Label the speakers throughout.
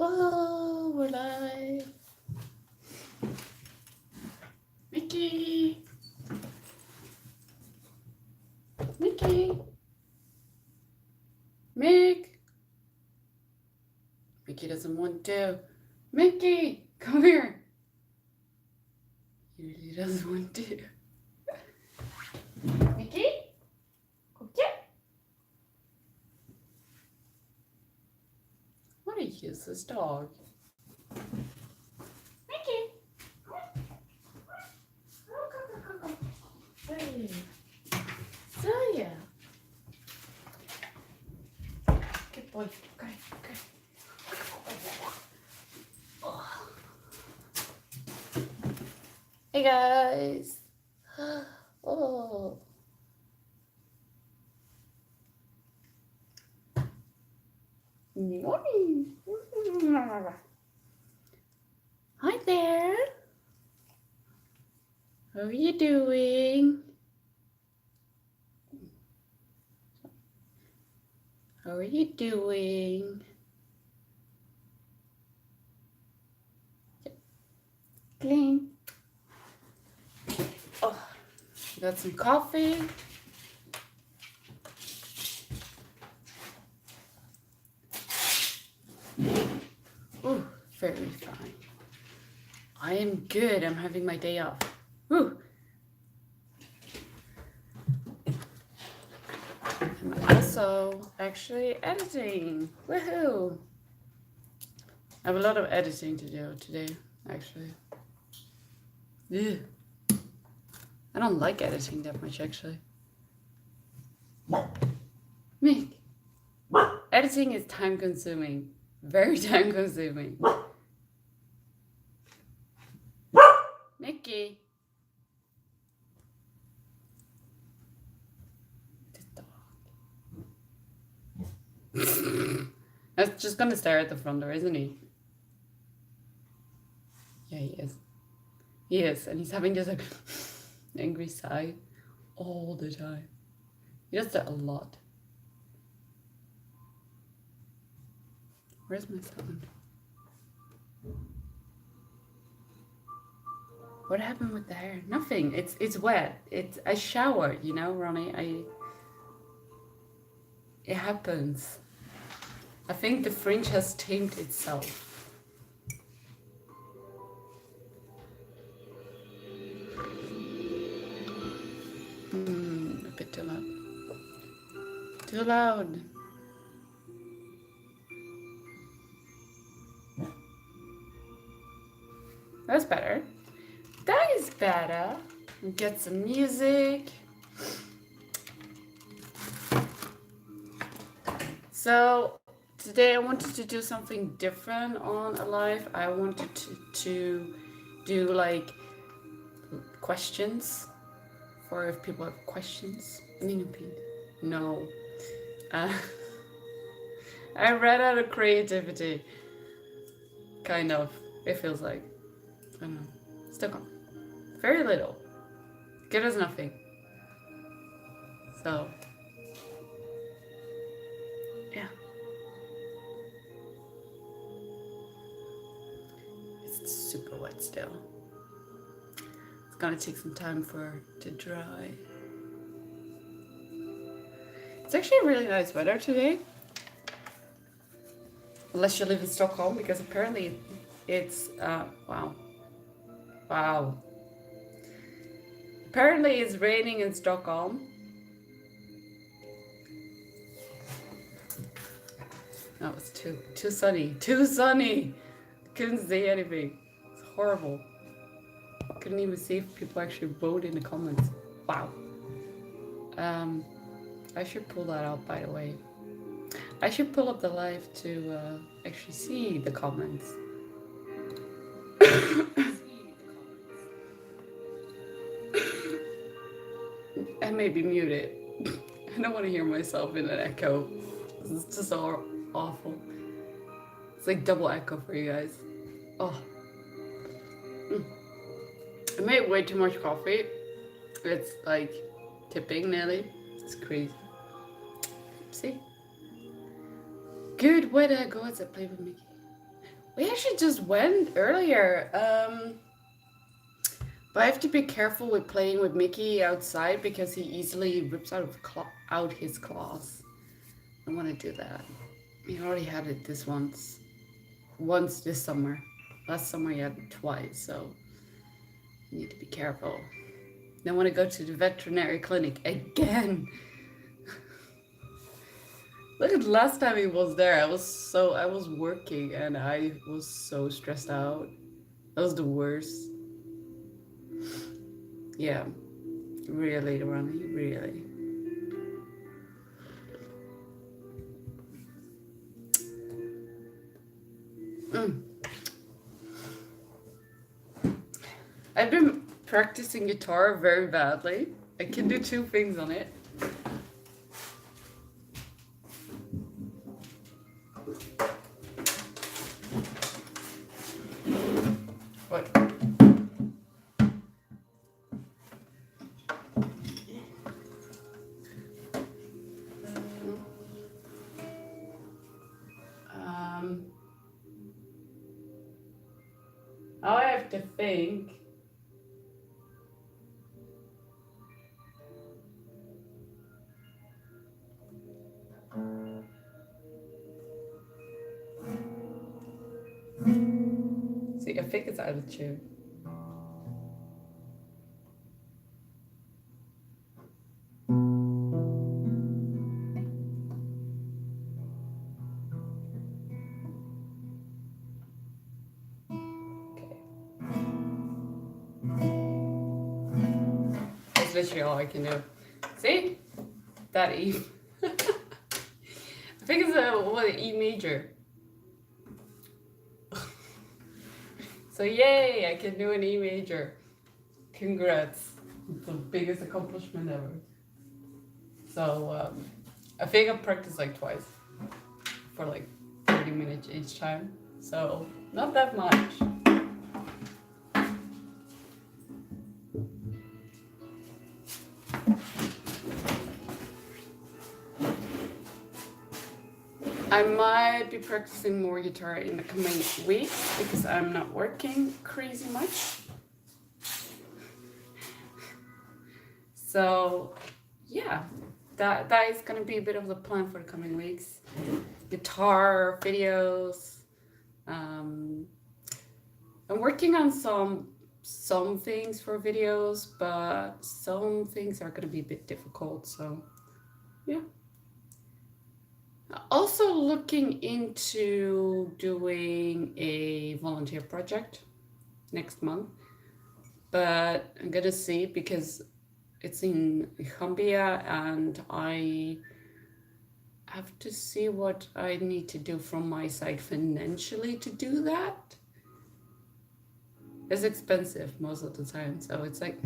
Speaker 1: Oh, we're live. Mickey. Mickey. Mick. Mickey doesn't want to. Mickey, come here. He really doesn't want to. Mickey? Come here. What a useless dog. Mickey. Hey. Celia. Good boy. Okay, okay. Hey guys. Oh. Morning. Hi there. How are you doing? How are you doing? Clean. Oh, you got some coffee? Ooh, very fine. I am good. I'm having my day off. Ooh. I'm also actually editing. Woohoo! I have a lot of editing to do today, actually. Yeah. I don't like editing that much, actually. Mick. Editing is time consuming. Very time consuming. Mickey. This dog. That's just gonna stare at the front door, isn't he? Yeah, he is. He is, and he's having this like angry sigh all the time. He does that a lot. Where's my sound? What happened with the hair? Nothing. It's wet. It's a shower, you know, Ronnie. It happens. I think the fringe has tamed itself. A bit too loud. Too loud. That's better. That is better. Get some music. So today I wanted to do something different on Alive. I wanted to do like questions for if people have questions. No. I ran out of creativity. Kind of. It feels like. I don't know. Still gone. Very little. Good as nothing. So. Yeah. It's super wet still. It's gonna take some time for it to dry. It's actually really nice weather today. Unless you live in Stockholm, because apparently it's, wow. Apparently it's raining in Stockholm. No, it's too sunny. Too sunny! Couldn't see anything. It's horrible. Couldn't even see if people actually vote in the comments. Wow. I should pull that out, by the way. I should pull up the live to actually see the comments. I may be muted. I don't want to hear myself in an echo. This is just all awful. It's like double echo for you guys. Oh. I made way too much coffee. It's like tipping nearly. It's crazy. See? Good weather. Go outside, play with Mickey. We actually just went earlier. But I have to be careful with playing with Mickey outside because he easily rips out his claws. I don't want to do that. He already had it once this summer. Last summer he had it twice, so you need to be careful. Don't want to go to the veterinary clinic again. Look at the last time he was there. I was working and I was so stressed out. That was the worst. Yeah, really, Ronnie, really. I've been practicing guitar very badly. I can do two things on it. What? Now I have to think. See, I think it's out of tune. That's literally all I can do. See? That E. I think it's an E major. So yay, I can do an E major. Congrats. It's the biggest accomplishment ever. So I think I've practiced like twice for like 30 minutes each time. So not that much. I might be practicing more guitar in the coming weeks because I'm not working crazy much. So yeah, that is gonna be a bit of the plan for the coming weeks. Guitar videos. I'm working on some things for videos, but some things are gonna be a bit difficult. So yeah. Also looking into doing a volunteer project next month, but I'm gonna see because it's in Gambia and I have to see what I need to do from my side financially to do that. It's expensive most of the time, so it's like,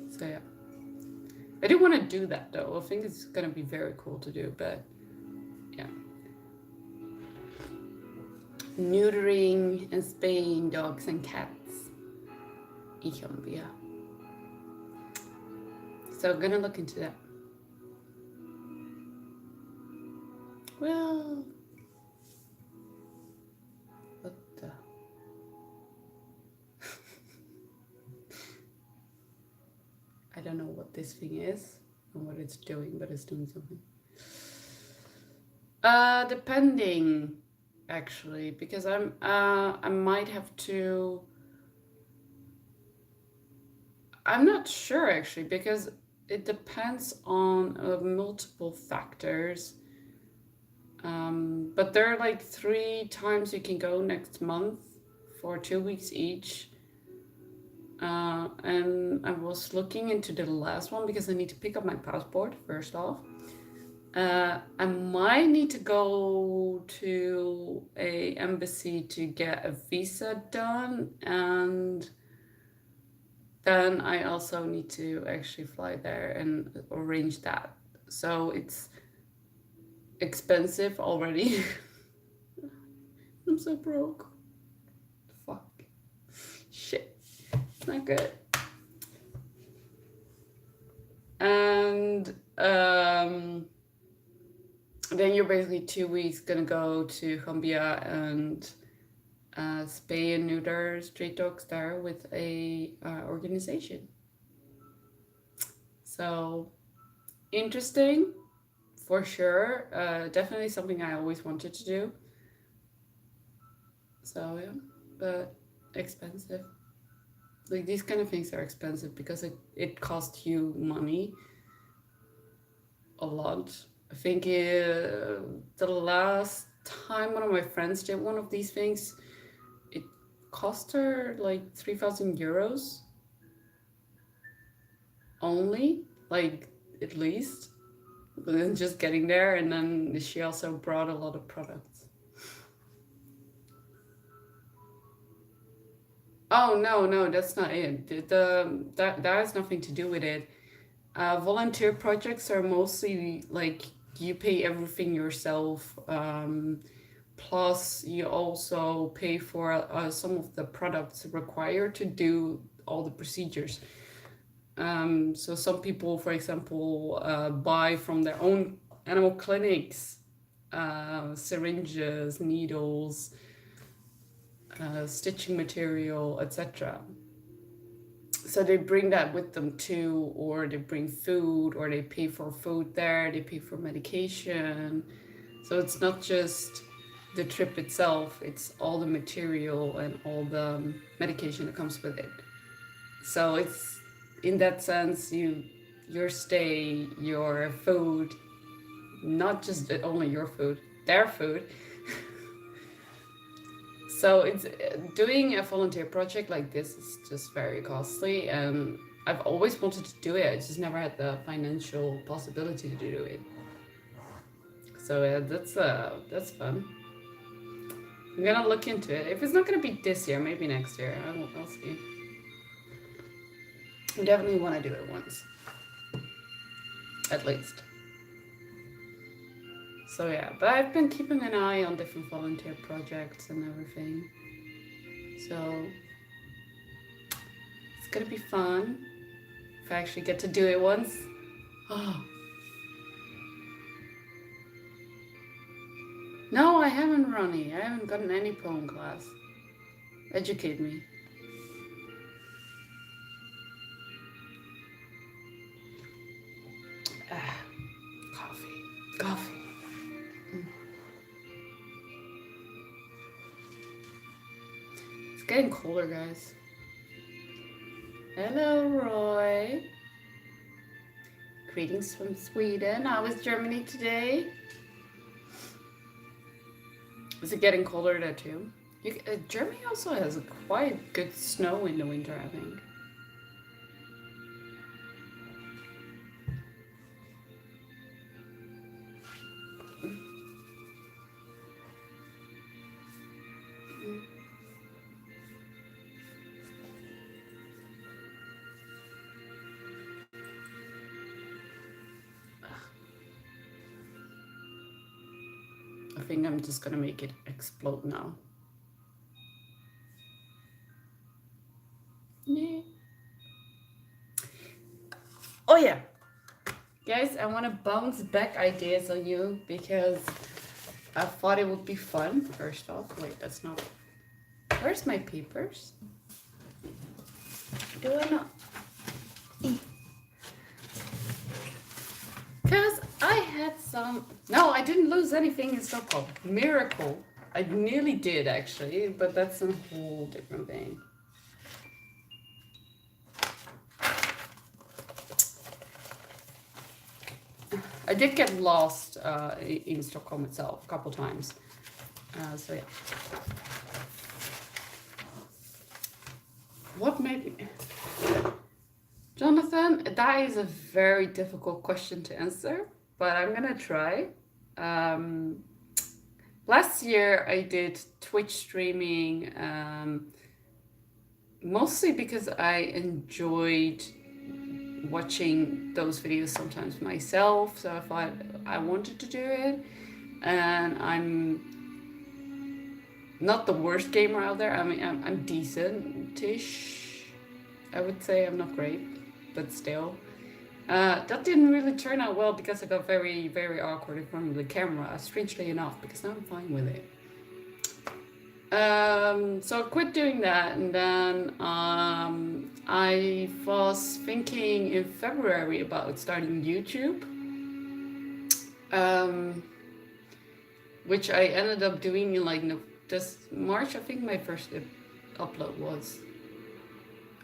Speaker 1: so yeah. I do want to do that though. I think it's gonna be very cool to do, but yeah. Neutering and spaying dogs and cats in Gambia. So I'm gonna look into that. Well, what the? I don't know what this thing is and what it's doing, but it's doing something. Depending, actually, because I might have to. I'm not sure actually, because it depends on multiple factors. But there are like 3 times you can go next month for 2 weeks each. And I was looking into the last one because I need to pick up my passport first off. I might need to go to a embassy to get a visa done, and then I also need to actually fly there and arrange that. So it's expensive already. I'm so broke. Fuck. Shit. It's not good. And then you're basically 2 weeks gonna go to Gambia and spay and neuter street dogs there with a organization. So interesting for sure. Definitely something I always wanted to do. So yeah, but expensive. Like these kind of things are expensive because it costs you money a lot. I think the last time one of my friends did one of these things, it cost her like 3,000 euros only, like at least. But then just getting there, and then she also brought a lot of products. Oh no, no, that's not it. That has nothing to do with it. Volunteer projects are mostly like you pay everything yourself. Plus, you also pay for some of the products required to do all the procedures. So some people, for example, buy from their own animal clinics syringes, needles, stitching material, etc. So they bring that with them too, or they bring food, or they pay for food there, they pay for medication. So it's not just the trip itself, it's all the material and all the medication that comes with it. So it's in that sense, your stay, your food, not just only your food, their food. So it's doing a volunteer project like this is just very costly, and I've always wanted to do it. I just never had the financial possibility to do it. So that's fun. I'm gonna look into it. If it's not gonna be this year, maybe next year. I'll see. I definitely want to do it once, at least. So yeah, but I've been keeping an eye on different volunteer projects and everything. So it's gonna be fun if I actually get to do it once. Oh. No, I haven't, Ronnie. I haven't gotten any poem class. Educate me. Ah, coffee. Coffee. It's getting colder, guys. Hello, Roy. Greetings from Sweden. How was Germany today? Is it getting colder there too? Germany also has a quite good snow in the winter, I think. I think I'm just gonna make it explode now. Yeah. Oh yeah. Guys, I want to bounce back ideas on you because I thought it would be fun. First off, wait, that's not. Where's my papers? Do I not? Because I had some. No, I didn't lose anything in Stockholm. Miracle. I nearly did actually, but that's a whole different thing. I did get lost in Stockholm itself a couple times. So yeah. What made me... Jonathan, that is a very difficult question to answer, but I'm gonna try. Last year I did Twitch streaming mostly because I enjoyed watching those videos sometimes myself, so I thought I wanted to do it. And I'm not the worst gamer out there. I mean, I'm decent-ish. I would say I'm not great, but still. That didn't really turn out well because I got very, very awkward in front of the camera, strangely enough, because now I'm fine with it. So I quit doing that, and then I was thinking in February about starting YouTube, which I ended up doing in like this March. I think my first upload was.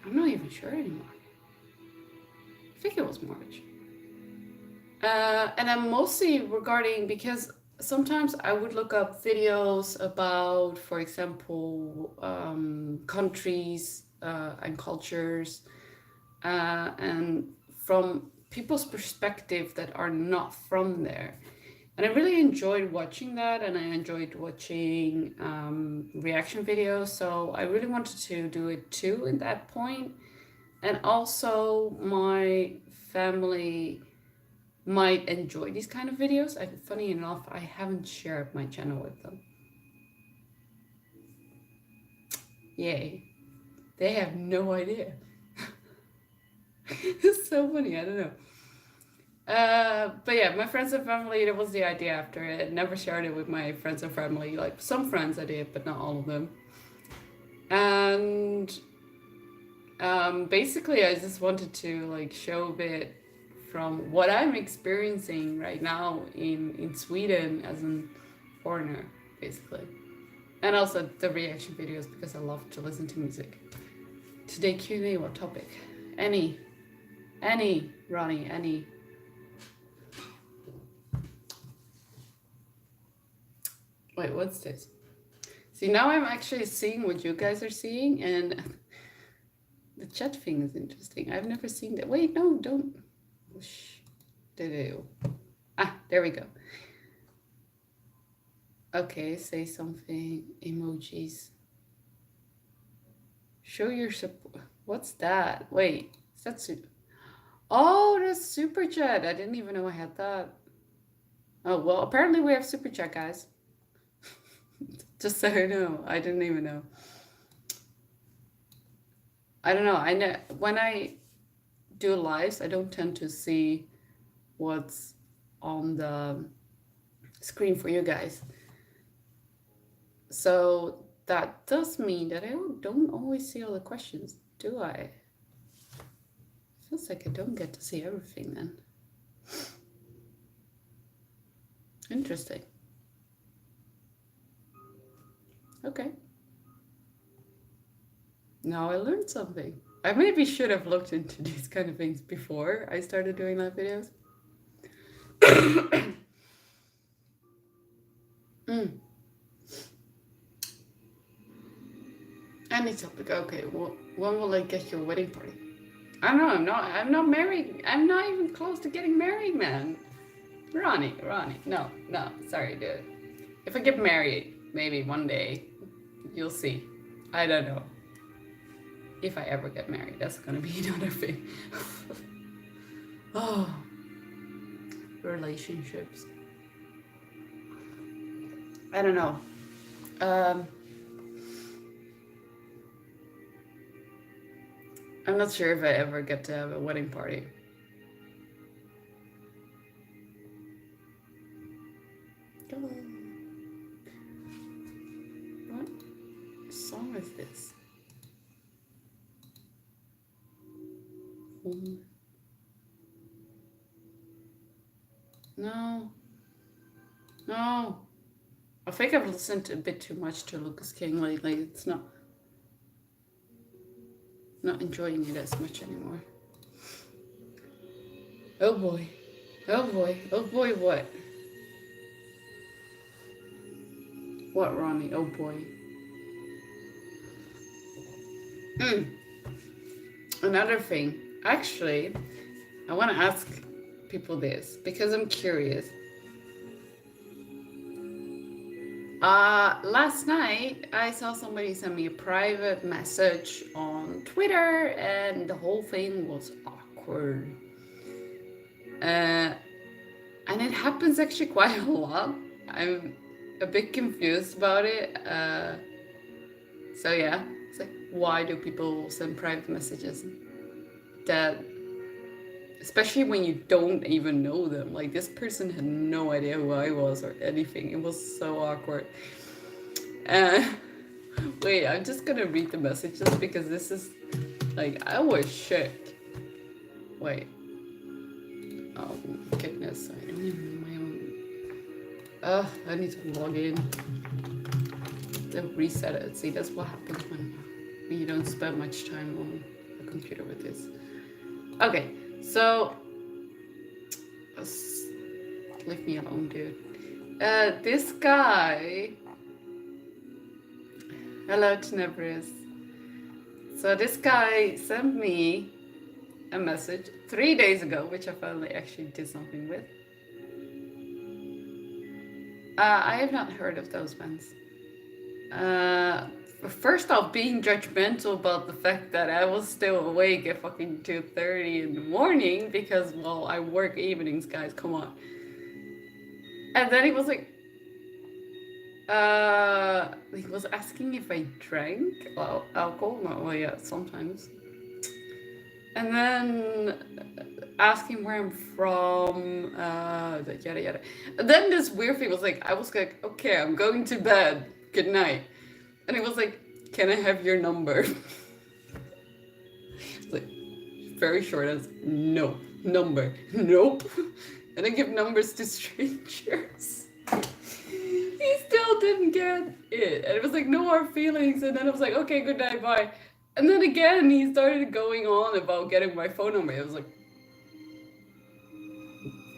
Speaker 1: I'm not even sure anymore. I think it was March. And I'm mostly regarding because sometimes I would look up videos about, for example, countries and cultures, and from people's perspective that are not from there. And I really enjoyed watching that, and I enjoyed watching reaction videos. So I really wanted to do it too in that point. And also, my family might enjoy these kind of videos. Funny enough, I haven't shared my channel with them. Yay. They have no idea. It's so funny, I don't know. But yeah, my friends and family, that was the idea after it. Never shared it with my friends and family. Like some friends I did, but not all of them. And basically I just wanted to like show a bit from what I'm experiencing right now in Sweden as a foreigner, basically. And also the reaction videos because I love to listen to music. Today Q&A, what topic? Any, Ronnie, any. Wait, what's this? See, now I'm actually seeing what you guys are seeing, and the chat thing is interesting. I've never seen that. Wait, no, don't. Whoosh. There we go. Okay, say something. Emojis. Show your support. What's that? Wait, is that super? Oh, that's super chat. I didn't even know I had that. Oh, well, apparently we have super chat, guys. Just so you know, I didn't even know. I don't know. I know when I do lives, I don't tend to see what's on the screen for you guys. So that does mean that I don't always see all the questions, do I? Feels like I don't get to see everything then. Interesting. Okay. Now I learned something. I maybe should have looked into these kind of things before I started doing live videos. Any topic. Okay. Well, when will I get your wedding party? I don't know. I'm not married. I'm not even close to getting married, man. Ronnie. No. Sorry, dude. If I get married, maybe one day, you'll see. I don't know. If I ever get married, that's gonna be another thing. Oh, relationships. I don't know. I'm not sure if I ever get to have a wedding party. What song is this? No. I think I've listened a bit too much to Lucas King lately. It's not enjoying it as much anymore. Oh boy, what? What, Ronnie? Oh boy. Another thing. Actually, I want to ask people this because I'm curious. Last night I saw somebody send me a private message on Twitter, and the whole thing was awkward. And it happens actually quite a lot. I'm a bit confused about it. So yeah, it's like, why do people send private messages that especially when you don't even know them. Like this person had no idea who I was or anything. It was so awkward. Uh, wait, I'm just gonna read the messages because this is like I was shook. Wait. Oh goodness, I don't even know my own. I need to log in. To reset it. See, that's what happens when you don't spend much time on the computer with this. Okay, so leave me alone, dude. This guy. Hello, Tenebris. So this guy sent me a message 3 days ago, which I finally actually did something with. I have not heard of those ones. First off, being judgmental about the fact that I was still awake at fucking 2:30 in the morning because, well, I work evenings, guys, come on. And then he was like, he was asking if I drank alcohol. No, well, yeah, sometimes. And then asking where I'm from, yada yada. And then this weird thing was like, I was like, okay, I'm going to bed. Good night. And he was like, can I have your number? It's like, very short as, no. Number. Nope. And I give numbers to strangers. He still didn't get it. And it was like, no hard feelings. And then I was like, okay, good night, bye. And then again, he started going on about getting my phone number. I was like,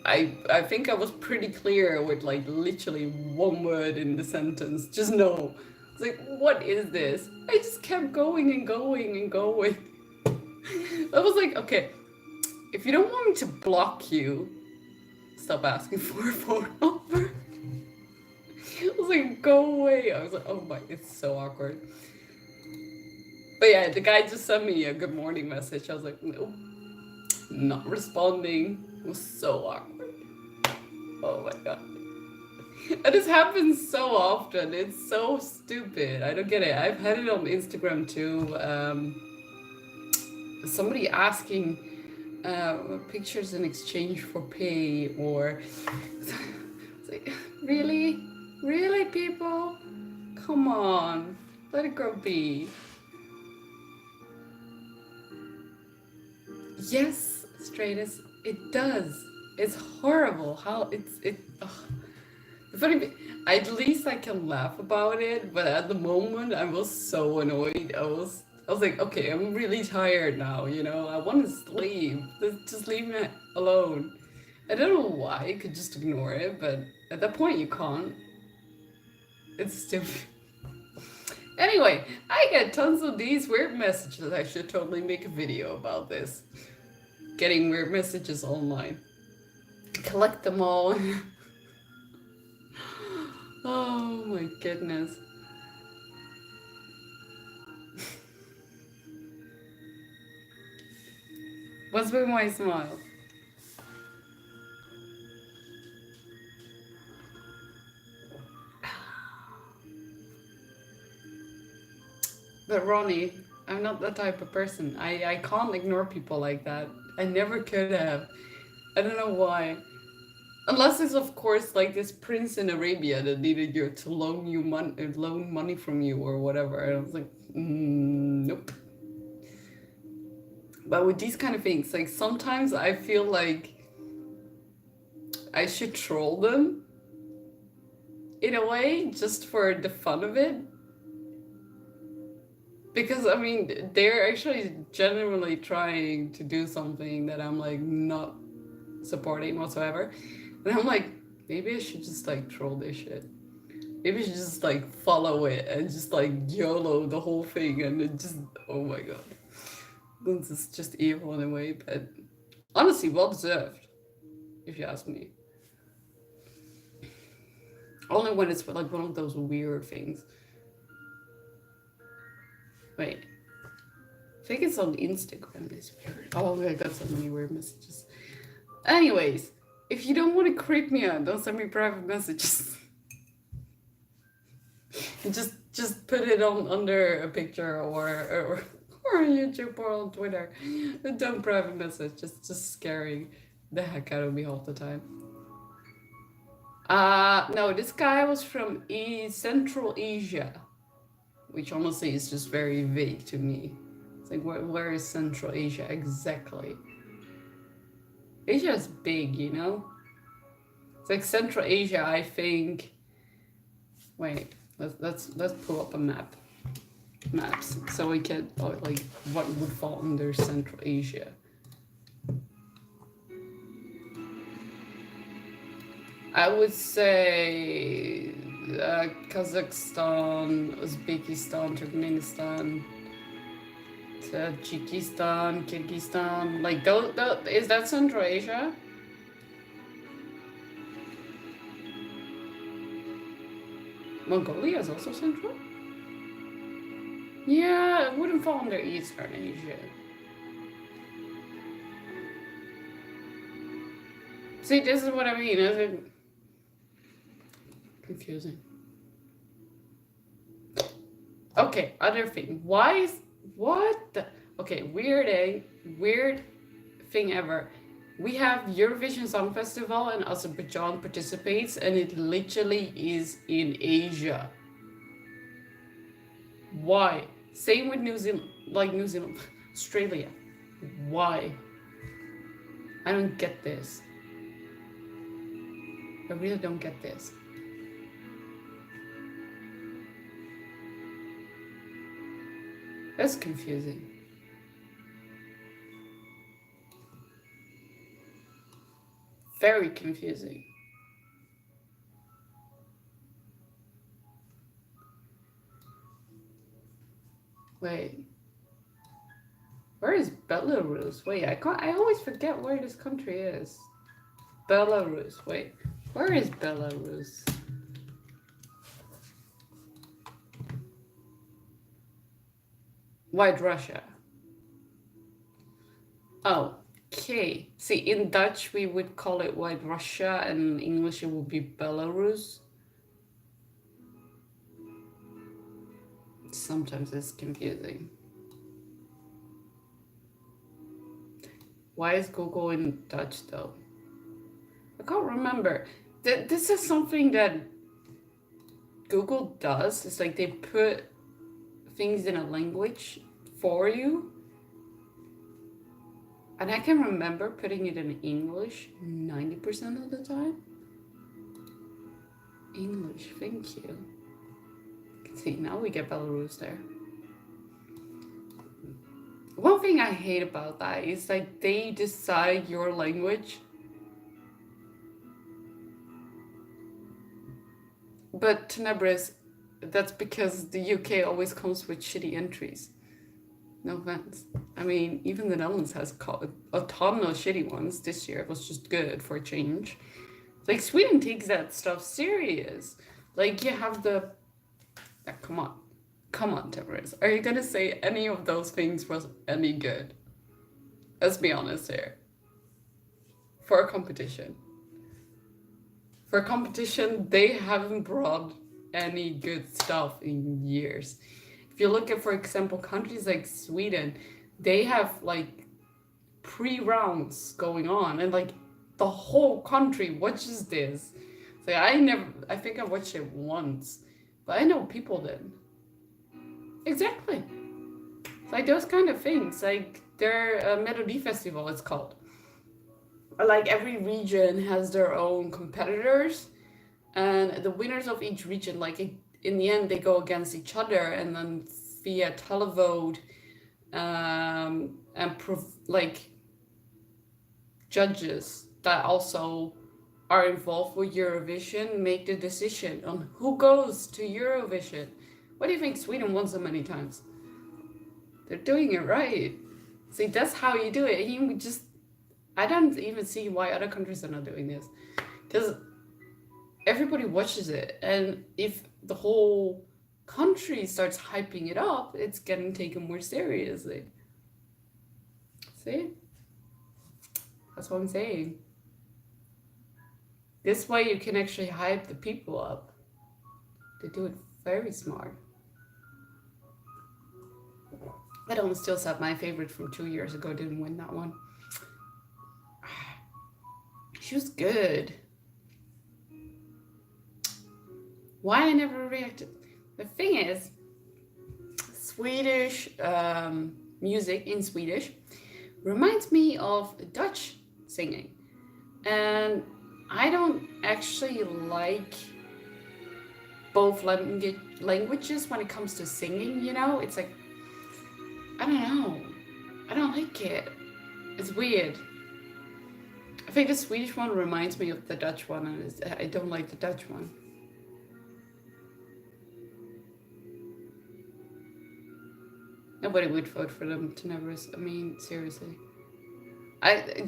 Speaker 1: I think I was pretty clear with like literally one word in the sentence. Just no. It's like, what is this? I just kept going and going and going. I was like, okay, if you don't want me to block you, stop asking for a phone number. I was like, go away. I was like, oh my, it's so awkward. But yeah, the guy just sent me a good morning message. I was like, no, not responding. It was so awkward. Oh my god. And this happens so often. It's so stupid. I don't get it. I've had it on Instagram too. Somebody asking pictures in exchange for pay, or it's like, really? Really, people? Come on. Let it go be. Yes, Stratus, it does. It's horrible how ugh. The funny, at least I can laugh about it, but at the moment I was so annoyed. I was like, okay, I'm really tired now, you know, I want to sleep. Just leave me alone. I don't know why I could just ignore it, but at that point you can't. It's stupid. Anyway, I get tons of these weird messages. I should totally make a video about this. Getting weird messages online. Collect them all. Oh my goodness. What's with my smile? But Ronnie, I'm not that type of person. I can't ignore people like that. I never could have. I don't know why. Unless it's of course like this prince in Arabia that needed you to loan money from you or whatever. And I was like, nope. But with these kind of things, like sometimes I feel like I should troll them in a way, just for the fun of it. Because I mean, they're actually genuinely trying to do something that I'm like not supporting whatsoever. And I'm like, maybe I should just like troll this shit. Maybe I should just like follow it and just like YOLO the whole thing, and it just, oh my god. This is just evil in a way, but honestly, well deserved, if you ask me. Only when it's like one of those weird things. Wait. I think it's on Instagram, this weird. Oh, I got so many weird messages. Anyways, if you don't want to creep me out, don't send me private messages. Just put it on under a picture or or on YouTube or on Twitter. Don't private message, just scaring the heck out of me all the time. No, this guy was from Central Asia, which honestly is just very vague to me. It's like, where is Central Asia exactly? Asia is big, you know? It's like Central Asia, I think. Wait, let's pull up a maps so we can like what would fall under Central Asia. I would say Kazakhstan, Uzbekistan, Turkmenistan, Tajikistan, Kyrgyzstan. Like those, is that Central Asia? Mongolia is also Central? Yeah, it wouldn't fall under Eastern Asia. See, this is what I mean. Is it confusing? Okay, other thing. Why is what the okay, weird thing ever. We have Eurovision Song Festival and Azerbaijan participates and it literally is in Asia. Why? Same with New Zealand, Australia. Why? I don't get this. I really don't get this. That's confusing. Very confusing. Wait. Where is Belarus? Wait, I always forget where this country is. Belarus. Wait. Where is Belarus? White Russia. Oh, okay. See, in Dutch we would call it White Russia, and in English it would be Belarus. Sometimes it's confusing. Why is Google in Dutch though? I can't remember. This is something that Google does. It's like they put things in a language for you. And I can remember putting it in English 90% of the time. English, thank you. See, now we get Belarus there. One thing I hate about that is like they decide your language. But Tenebris, that's because the UK always comes with shitty entries. No offense. I mean, even the Netherlands has a ton of shitty ones this year. It was just good for a change. Like, Sweden takes that stuff serious. Like, you have the... come on. Come on, Tenebris. Are you gonna say any of those things was any good? Let's be honest here. For a competition. For a competition, they haven't brought any good stuff in years. If you look at, for example, countries like Sweden, they have like pre-rounds going on, and like the whole country watches this. So I think I watched it once, but I know people did. Exactly. Like those kind of things, like their Melody Festival, it's called. Like every region has their own competitors, and the winners of each region, like in the end, they go against each other, and then via televote, and like judges that also are involved with Eurovision make the decision on who goes to Eurovision. What do you think Sweden won so many times? They're doing it right. See, that's how you do it. You just, I don't even see why other countries are not doing this, because everybody watches it, and if the whole country starts hyping it up, it's getting taken more seriously. See? That's what I'm saying. This way you can actually hype the people up. They do it very smart. But I'm still sad my favorite from 2 years ago didn't win that one. She was good. Why I never reacted? The thing is, Swedish music in Swedish reminds me of Dutch singing. And I don't actually like both languages when it comes to singing, you know? It's like, I don't know. I don't like it. It's weird. I think the Swedish one reminds me of the Dutch one, and I don't like the Dutch one. Nobody would vote for them to never. I mean, seriously.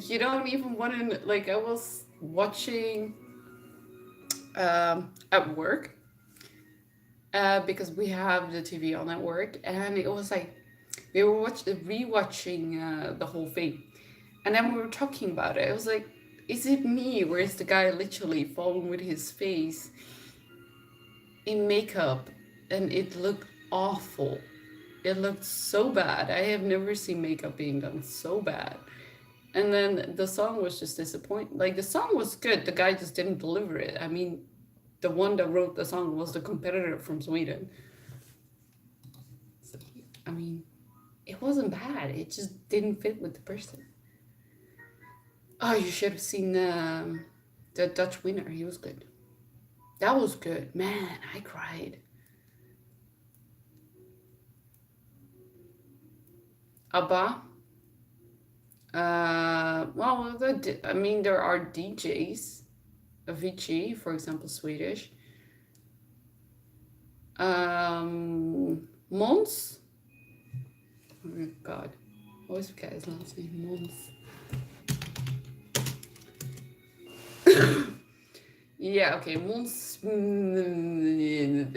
Speaker 1: You don't even want to, like, I was watching at work because we have the TV on at work, and it was like we were rewatching the whole thing, and then we were talking about it. It was like, is it me, or is the guy literally falling with his face in makeup, and it looked awful. It looked so bad. I have never seen makeup being done so bad. And then the song was just disappointing. Like, the song was good, the guy just didn't deliver it. I mean, the one that wrote the song was the competitor from Sweden. So, I mean, it wasn't bad. It just didn't fit with the person. Oh, you should have seen the Dutch winner. He was good. That was good. Man, I cried. ABBA. Well, I mean, there are DJs. Avicii, for example, Swedish. Måns. Oh God, I always forget his last name. Måns. Yeah, okay, Måns.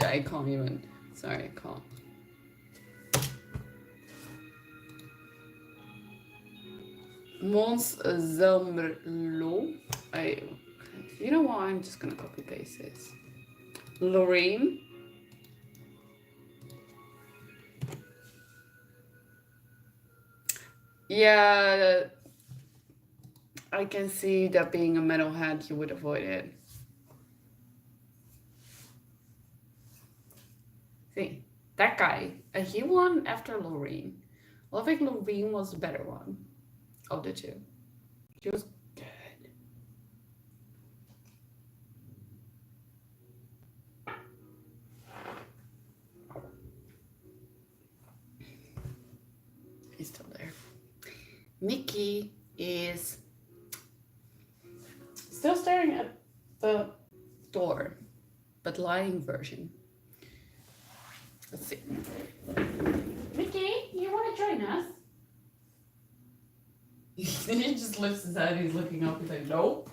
Speaker 1: I can't even. Sorry, I can't. Måns Zelmerlo. You know what? I'm just gonna copy paste this. Loreen. Yeah, I can see that being a metalhead, you would avoid it. See, that guy, he won after Loreen. Well, I think Loreen was the better one of the two. She was good. He's still there. Mickey is still staring at the door, but lying version. Let's see. Mickey, you want to join us? He just lifts his head, he's looking up, he's like, nope.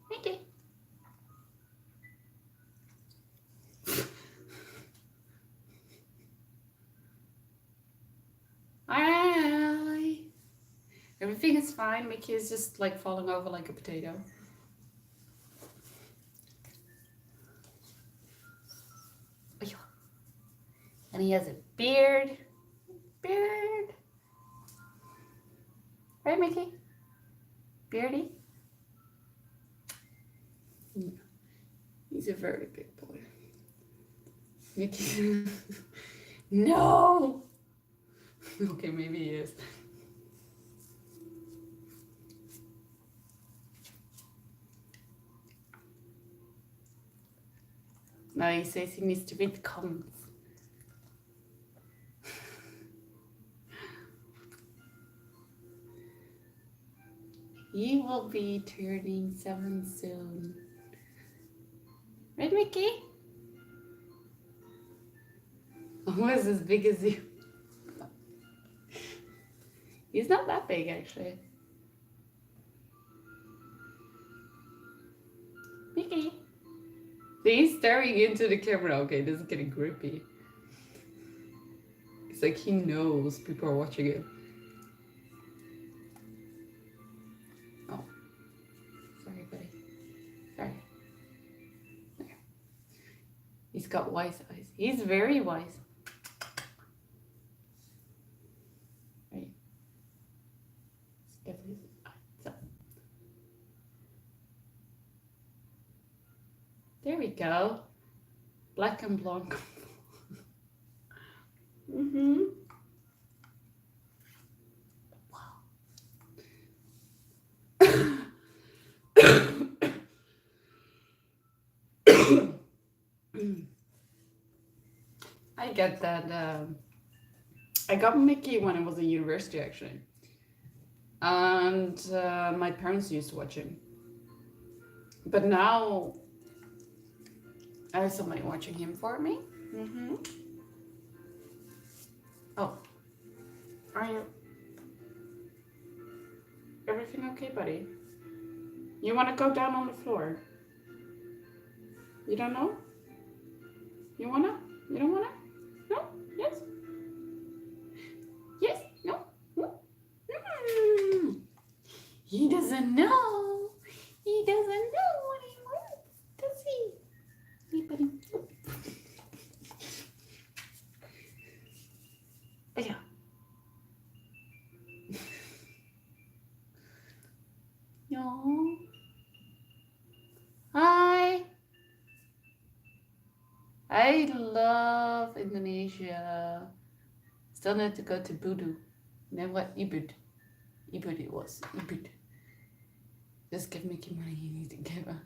Speaker 1: Mickey. Hi. Everything is fine. Mickey is just like falling over like a potato. And he has a beard. Beard. Right, Mickey? Beardy? He's a very big boy. Mickey. No! Okay, maybe he is. No, he says he needs to read the comments. He will be turning 7 soon. Right, Mickey? Almost as big as you. He's not that big, actually. Mickey. He's staring into the camera. Okay, this is getting grippy. It's like he knows people are watching it. He's got wise eyes. He's very wise. Right. Definitely. So. There we go. Black and blonde. Mm-hmm. I get that. I got Mickey when I was in university, actually. And my parents used to watch him. But now I have somebody watching him for me. Mm-hmm. Oh. Are you... Everything okay, buddy? You want to go down on the floor? You don't know? You wanna? You don't wanna? No? Yes? Yes? No? No? Mm. He doesn't know. He doesn't know what he wants, does he? Hey, buddy. Yeah. No. Hi. I love Indonesia. Still need to go to Budu. Then what? Ubud. Ubud it was. Ubud. Just give Mickey money. He needs to give her.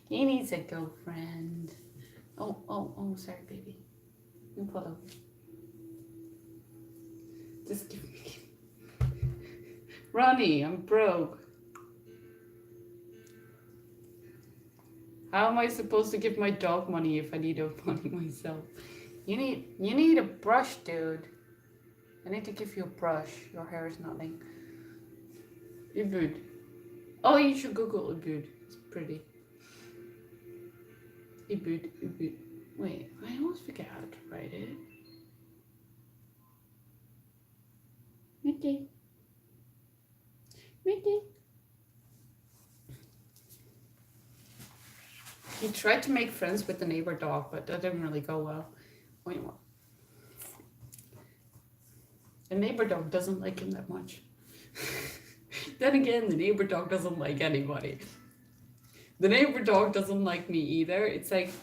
Speaker 1: He needs a girlfriend. Oh, sorry, baby. You pull over. Just give me. Ronnie, I'm broke. How am I supposed to give my dog money if I need money myself? You need a brush, dude. I need to give you a brush. Your hair is nothing. Ubud. Oh, you should Google Ubud. It's pretty. Ubud. Wait, I always forget how to write it. Mickey. He tried to make friends with the neighbor dog, but that didn't really go well. Wait, what? The neighbor dog doesn't like him that much. Then again, the neighbor dog doesn't like anybody. The neighbor dog doesn't like me either. It's like,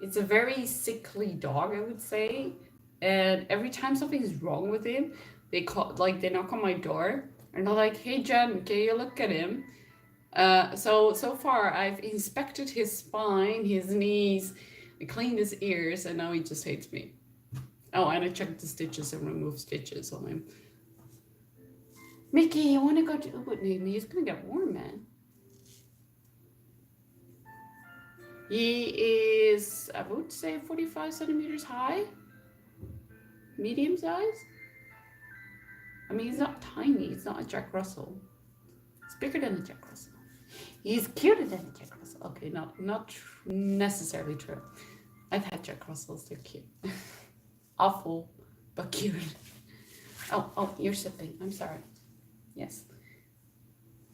Speaker 1: it's a very sickly dog, I would say. And every time something's wrong with him, they knock on my door and they're like, "Hey Jen, can you look at him?" So far I've inspected his spine, his knees, I cleaned his ears, and now he just hates me. Oh, and I checked the stitches and removed stitches on him. Mickey, you want to go to Ubud? He's gonna get warm, man. He is, I would say, 45 centimeters high, medium size. I mean, he's not tiny. He's not a Jack Russell. He's bigger than a Jack Russell. He's cuter than a Jack Russell. Okay, not necessarily true. I've had Jack Russells. They're cute. Awful, but cute. Oh, you're sipping. I'm sorry. Yes.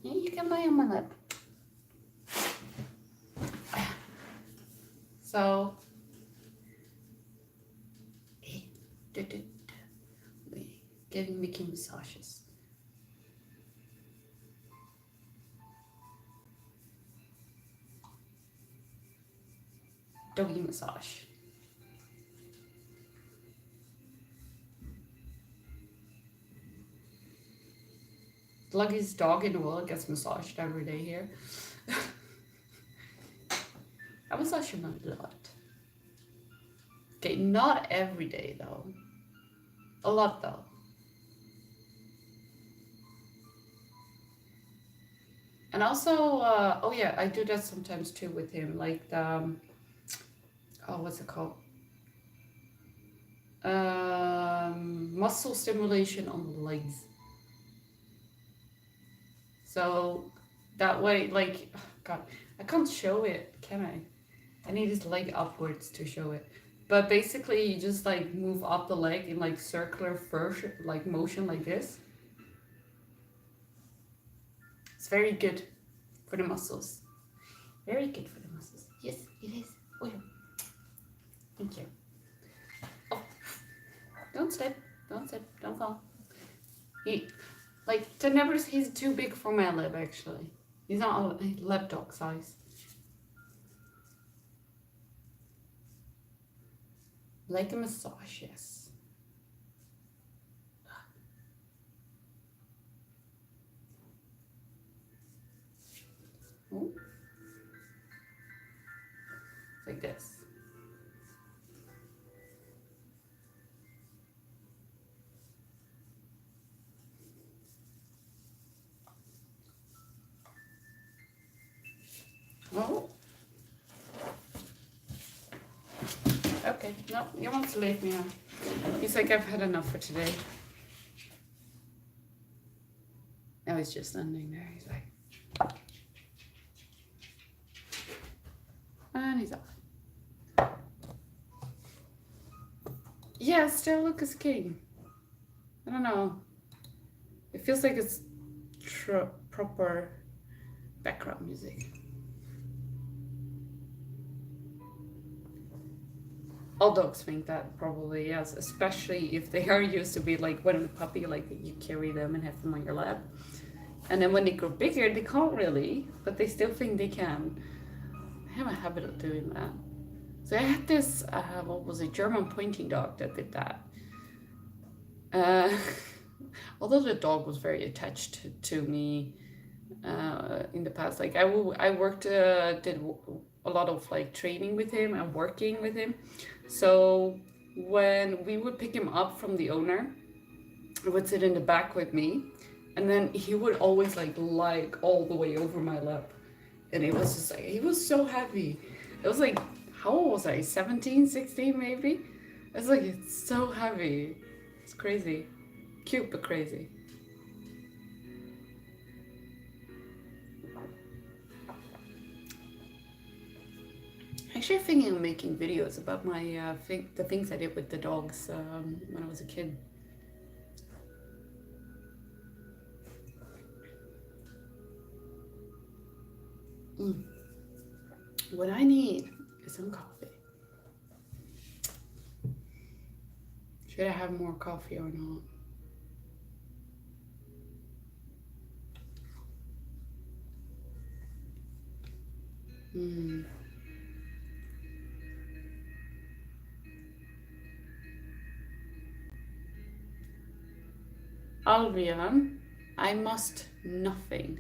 Speaker 1: Yeah, you can lay on my lip. So, giving Mickey massages. Doggy massage. The luckiest dog in the world gets massaged every day here. I massage him a lot. Okay, not every day though. A lot though. And also, oh yeah, I do that sometimes too with him. Like the, what's it called? Muscle stimulation on the legs. So that way, like, oh God, I can't show it, can I? I need his leg upwards to show it. But basically, you just like move up the leg in like circular first, like motion like this. It's very good for the muscles. Very good for the muscles. Yes, it is. Oh, yeah. Thank you. Oh, don't slip. Don't slip. Don't fall. Tenebris, he's too big for my lab, actually. He's not a lab dog size. Like a massage, yes. Ooh. Like this. Oh. Okay, no, he wants to leave me now. He's like, I've had enough for today. Now he's just standing there. He's like, and he's off. Yeah, still Lucas King. I don't know. It feels like it's proper background music. All dogs think that, probably, yes. Especially if they are used to be like when a puppy, like you carry them and have them on your lap. And then when they grow bigger, they can't really, but they still think they can. I have a habit of doing that. So I had this, what was it, German pointing dog that did that. Although the dog was very attached to me in the past. Like I worked, did a lot of like training with him and working with him. So when we would pick him up from the owner, he would sit in the back with me, and then he would always like all the way over my lap. And it was just like, he was so heavy. It was like, how old was I? 17, 16 maybe? It's like, it's so heavy. It's crazy. Cute, but crazy. Actually, I'm thinking of making videos about my the things I did with the dogs when I was a kid. What I need is some coffee. Should I have more coffee or not? Albion, I must nothing.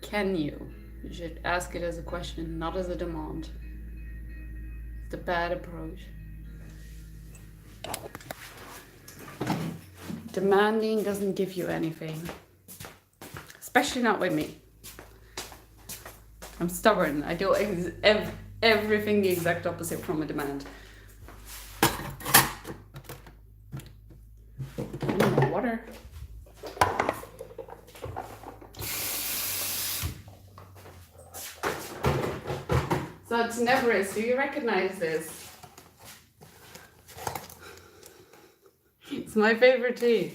Speaker 1: Can you? You should ask it as a question, not as a demand. It's a bad approach. Demanding doesn't give you anything. Especially not with me. I'm stubborn. I do everything the exact opposite from a demand. Water. So it's Tenebris. Do you recognize this? It's my favorite tea.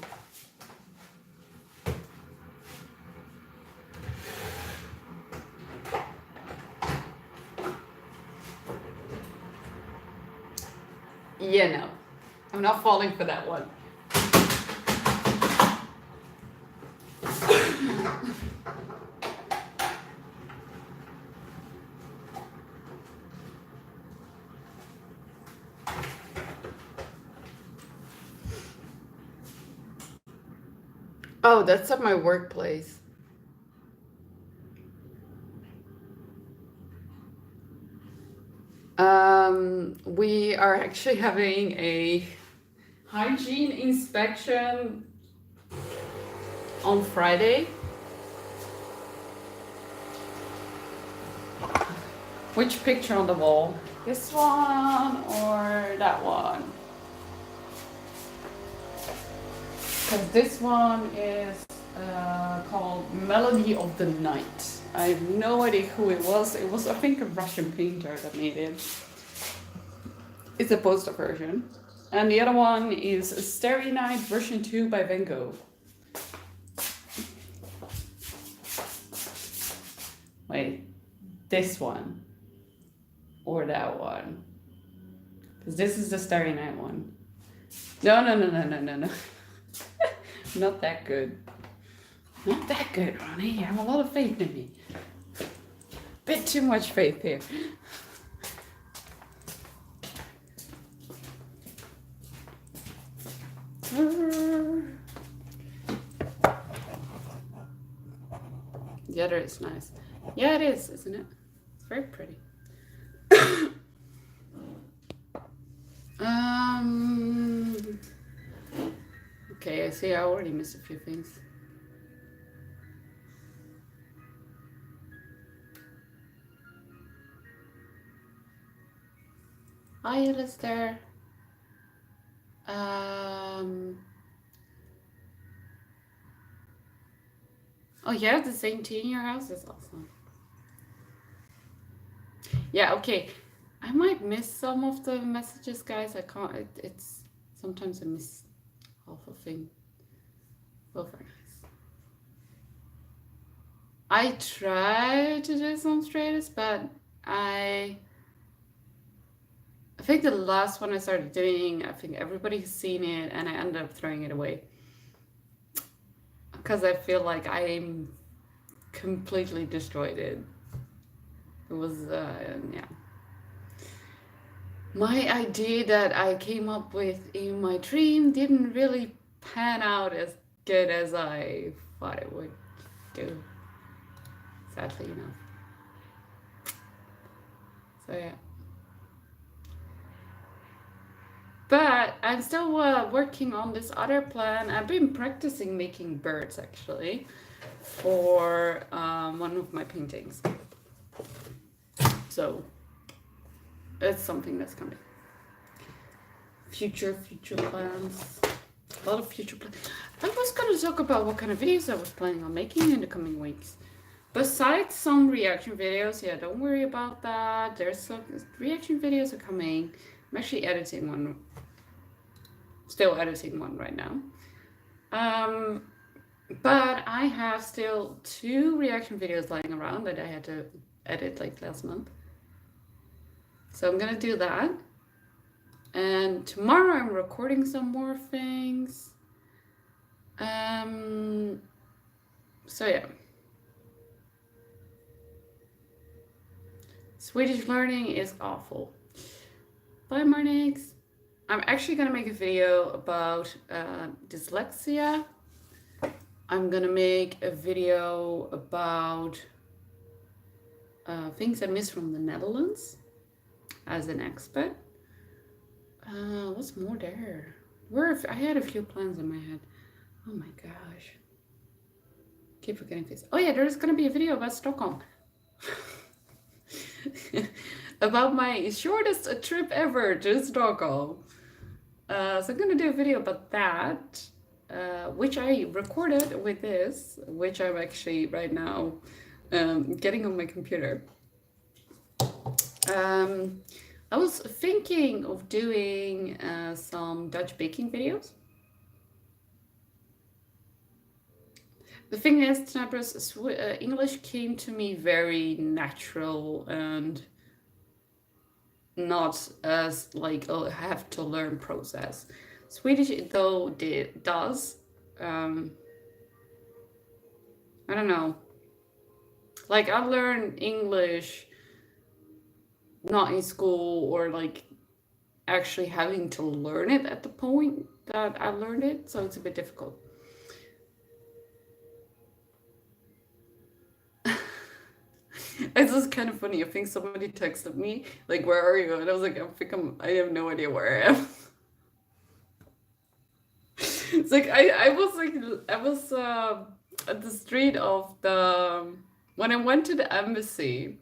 Speaker 1: Yeah, no. I'm not falling for that one. Oh, that's at my workplace. We are actually having a hygiene inspection on Friday. Which picture on the wall? This one or that one? Because this one is called Melody of the Night. I have no idea who it was. It was, I think, a Russian painter that made it. It's a poster version. And the other one is Starry Night version 2 by Van Gogh. Wait, this one or that one? This is the Starry Night one. No, no, no, no, no, no, no. Not that good. Not that good, Ronnie. You have a lot of faith in me. Bit too much faith here. The other is nice. Yeah, it is, isn't it? It's very pretty. Okay, I see I already missed a few things. Hi, Alistair. Oh, you have the same tea in your house? That's awesome. Yeah, okay. I might miss some of the messages, guys. I can't. It's sometimes I miss half a thing. Oh, very nice. I try to do some straightest, but I think the last one I started doing, I think everybody's seen it, and I ended up throwing it away because I feel like I'm completely destroyed it. It was yeah. My idea that I came up with in my dream didn't really pan out as good as I thought it would do, sadly enough. So yeah. But I'm still working on this other plan. I've been practicing making birds actually for one of my paintings. So it's something that's coming. Future plans. A lot of future plans. I was going to talk about what kind of videos I was planning on making in the coming weeks. Besides some reaction videos, yeah, don't worry about that. There's some reaction videos are coming. I'm actually editing one. Still editing one right now. But I have still 2 reaction videos lying around that I had to edit like last month. So I'm gonna do that. And tomorrow I'm recording some more things. So yeah. Swedish learning is awful. Bye, Marnix. I'm actually gonna make a video about dyslexia. I'm gonna make a video about things I miss from the Netherlands as an expat. What's more there? I had a few plans in my head. Oh my gosh. Keep forgetting things. Oh yeah, there's gonna be a video about Stockholm. About my shortest trip ever to Stockholm. So I'm gonna do a video about that, which I recorded with this, which I'm actually right now getting on my computer. I was thinking of doing some Dutch baking videos. The thing is, Snappers, English came to me very natural and not as like a have to learn process. Swedish though does. I don't know. Like I learned English not in school or like actually having to learn it at the point that I learned it, so it's a bit difficult. It's just kind of funny. I think somebody texted me like, "Where are you?" And I was like, I have no idea where I am." It's like I was at the street of the when I went to the embassy,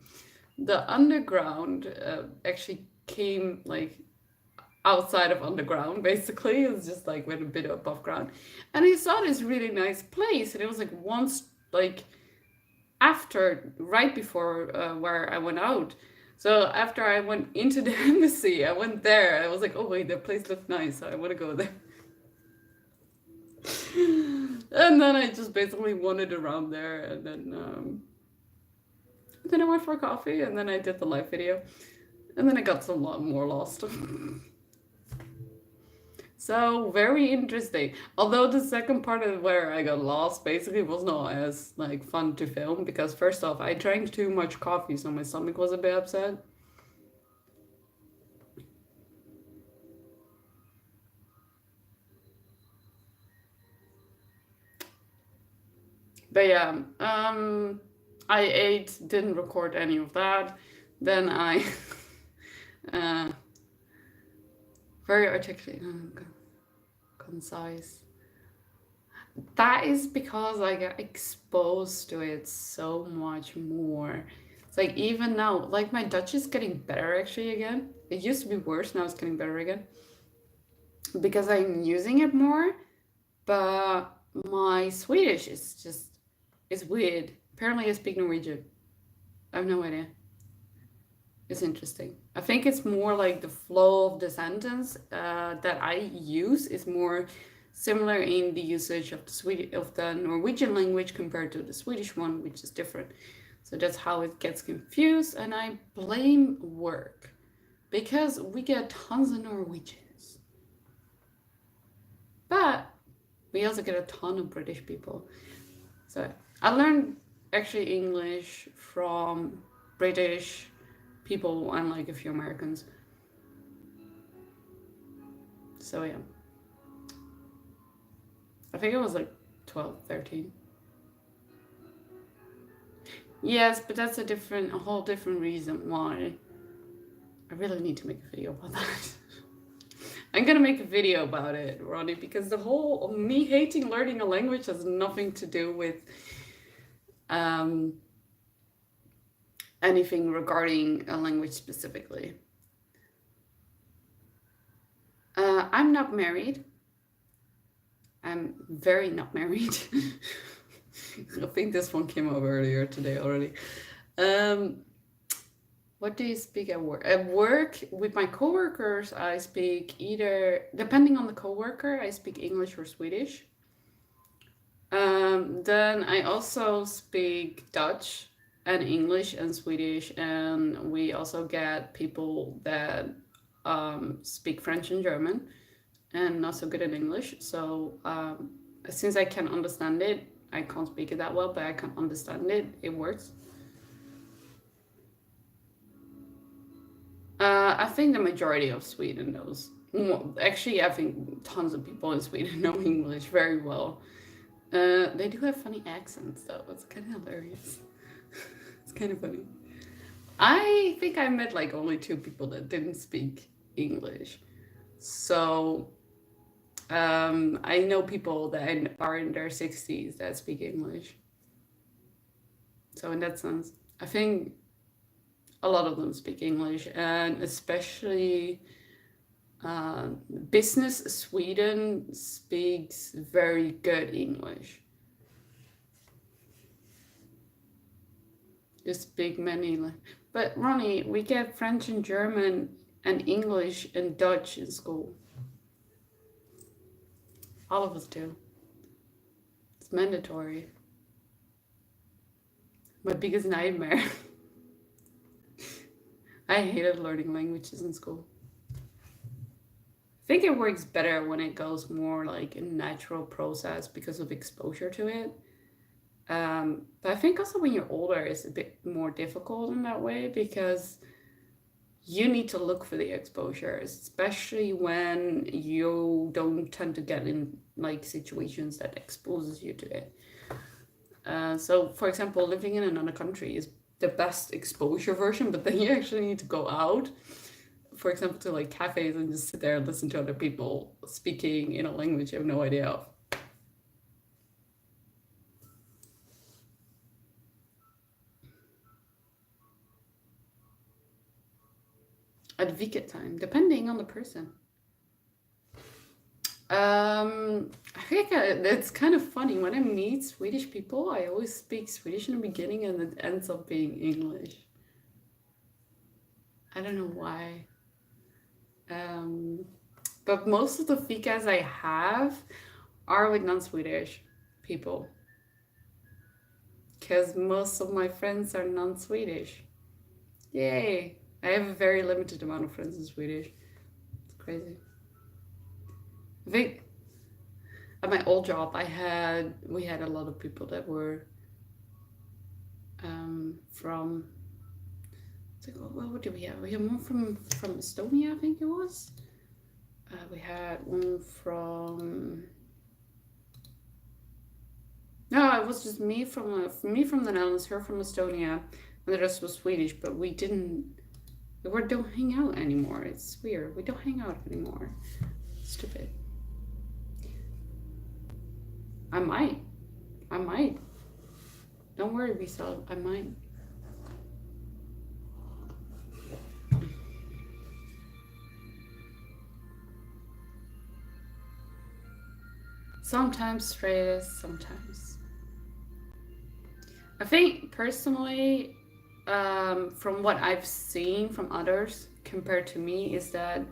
Speaker 1: the underground actually came like outside of underground basically. It was just like went a bit above ground, and I saw this really nice place, and it was like once like after right before where I went out. So after I went into the embassy, I went there. I was like, oh wait, that place looked nice, so I want to go there. And then I just basically wandered around there, and then I went for coffee, and then I did the live video, and then I got some lot more lost. So very interesting. Although the second part of where I got lost basically was not as like fun to film because first off, I drank too much coffee, so my stomach was a bit upset. But yeah, I ate, didn't record any of that. Then I uh, very articulate, concise. That is because I got exposed to it so much more. It's like even now, like my Dutch is getting better actually again. It used to be worse, now it's getting better again because I'm using it more. But my Swedish is just it's weird. Apparently, I speak Norwegian. I have no idea. It's interesting. I think it's more like the flow of the sentence that I use is more similar in the usage of the of the Norwegian language compared to the Swedish one, which is different. So that's how it gets confused, and I blame work because we get tons of Norwegians, but we also get a ton of British people. So I learned actually English from British people and like a few Americans. So yeah. I think it was like 12, 13. Yes, but that's a whole different reason why. I really need to make a video about that. I'm gonna make a video about it, Ronnie, because the whole me hating learning a language has nothing to do with um, anything regarding a language specifically. I'm not married. I'm very not married. I think this one came up earlier today already. Um, what do you speak at work? At work, with my coworkers, I speak either, depending on the coworker, I speak English or Swedish. Then I also speak Dutch and English and Swedish, and we also get people that speak French and German, and not so good at English. So since I can understand it, I can't speak it that well, but I can understand it. It works. I think the majority of Sweden knows. Well, actually, I think tons of people in Sweden know English very well. They do have funny accents, though. It's kind of hilarious. It's kind of funny. I think I met like only two people that didn't speak English. So I know people that are in their 60s that speak English. So in that sense, I think a lot of them speak English, and especially Business Sweden speaks very good English. You speak many, but Ronnie, we get French and German and English and Dutch in school. All of us do. It's mandatory. My biggest nightmare. I hated learning languages in school. I think it works better when it goes more like a natural process because of exposure to it. But I think also when you're older, it's a bit more difficult in that way because you need to look for the exposure, especially when you don't tend to get in like situations that exposes you to it. So, for example, living in another country is the best exposure version, but then you actually need to go out, for example, to like cafes and just sit there and listen to other people speaking in a language you have no idea of. At weekend time, depending on the person. I think it's kind of funny when I meet Swedish people. I always speak Swedish in the beginning, and it ends up being English. I don't know why. Um, but most of the fikas I have are with non-Swedish people, because most of my friends are non-Swedish. Yay! I have a very limited amount of friends in Swedish. It's crazy. I think at my old job, we had a lot of people that were from. It's like, what did we have? We had one from Estonia, I think it was. We had one from. No, it was just me from the Netherlands, her from Estonia, and the rest was Swedish. But we don't hang out anymore. It's weird. We don't hang out anymore. Stupid. I might. Don't worry, Visa. I might. Sometimes straight, sometimes. I think personally, from what I've seen from others compared to me, is that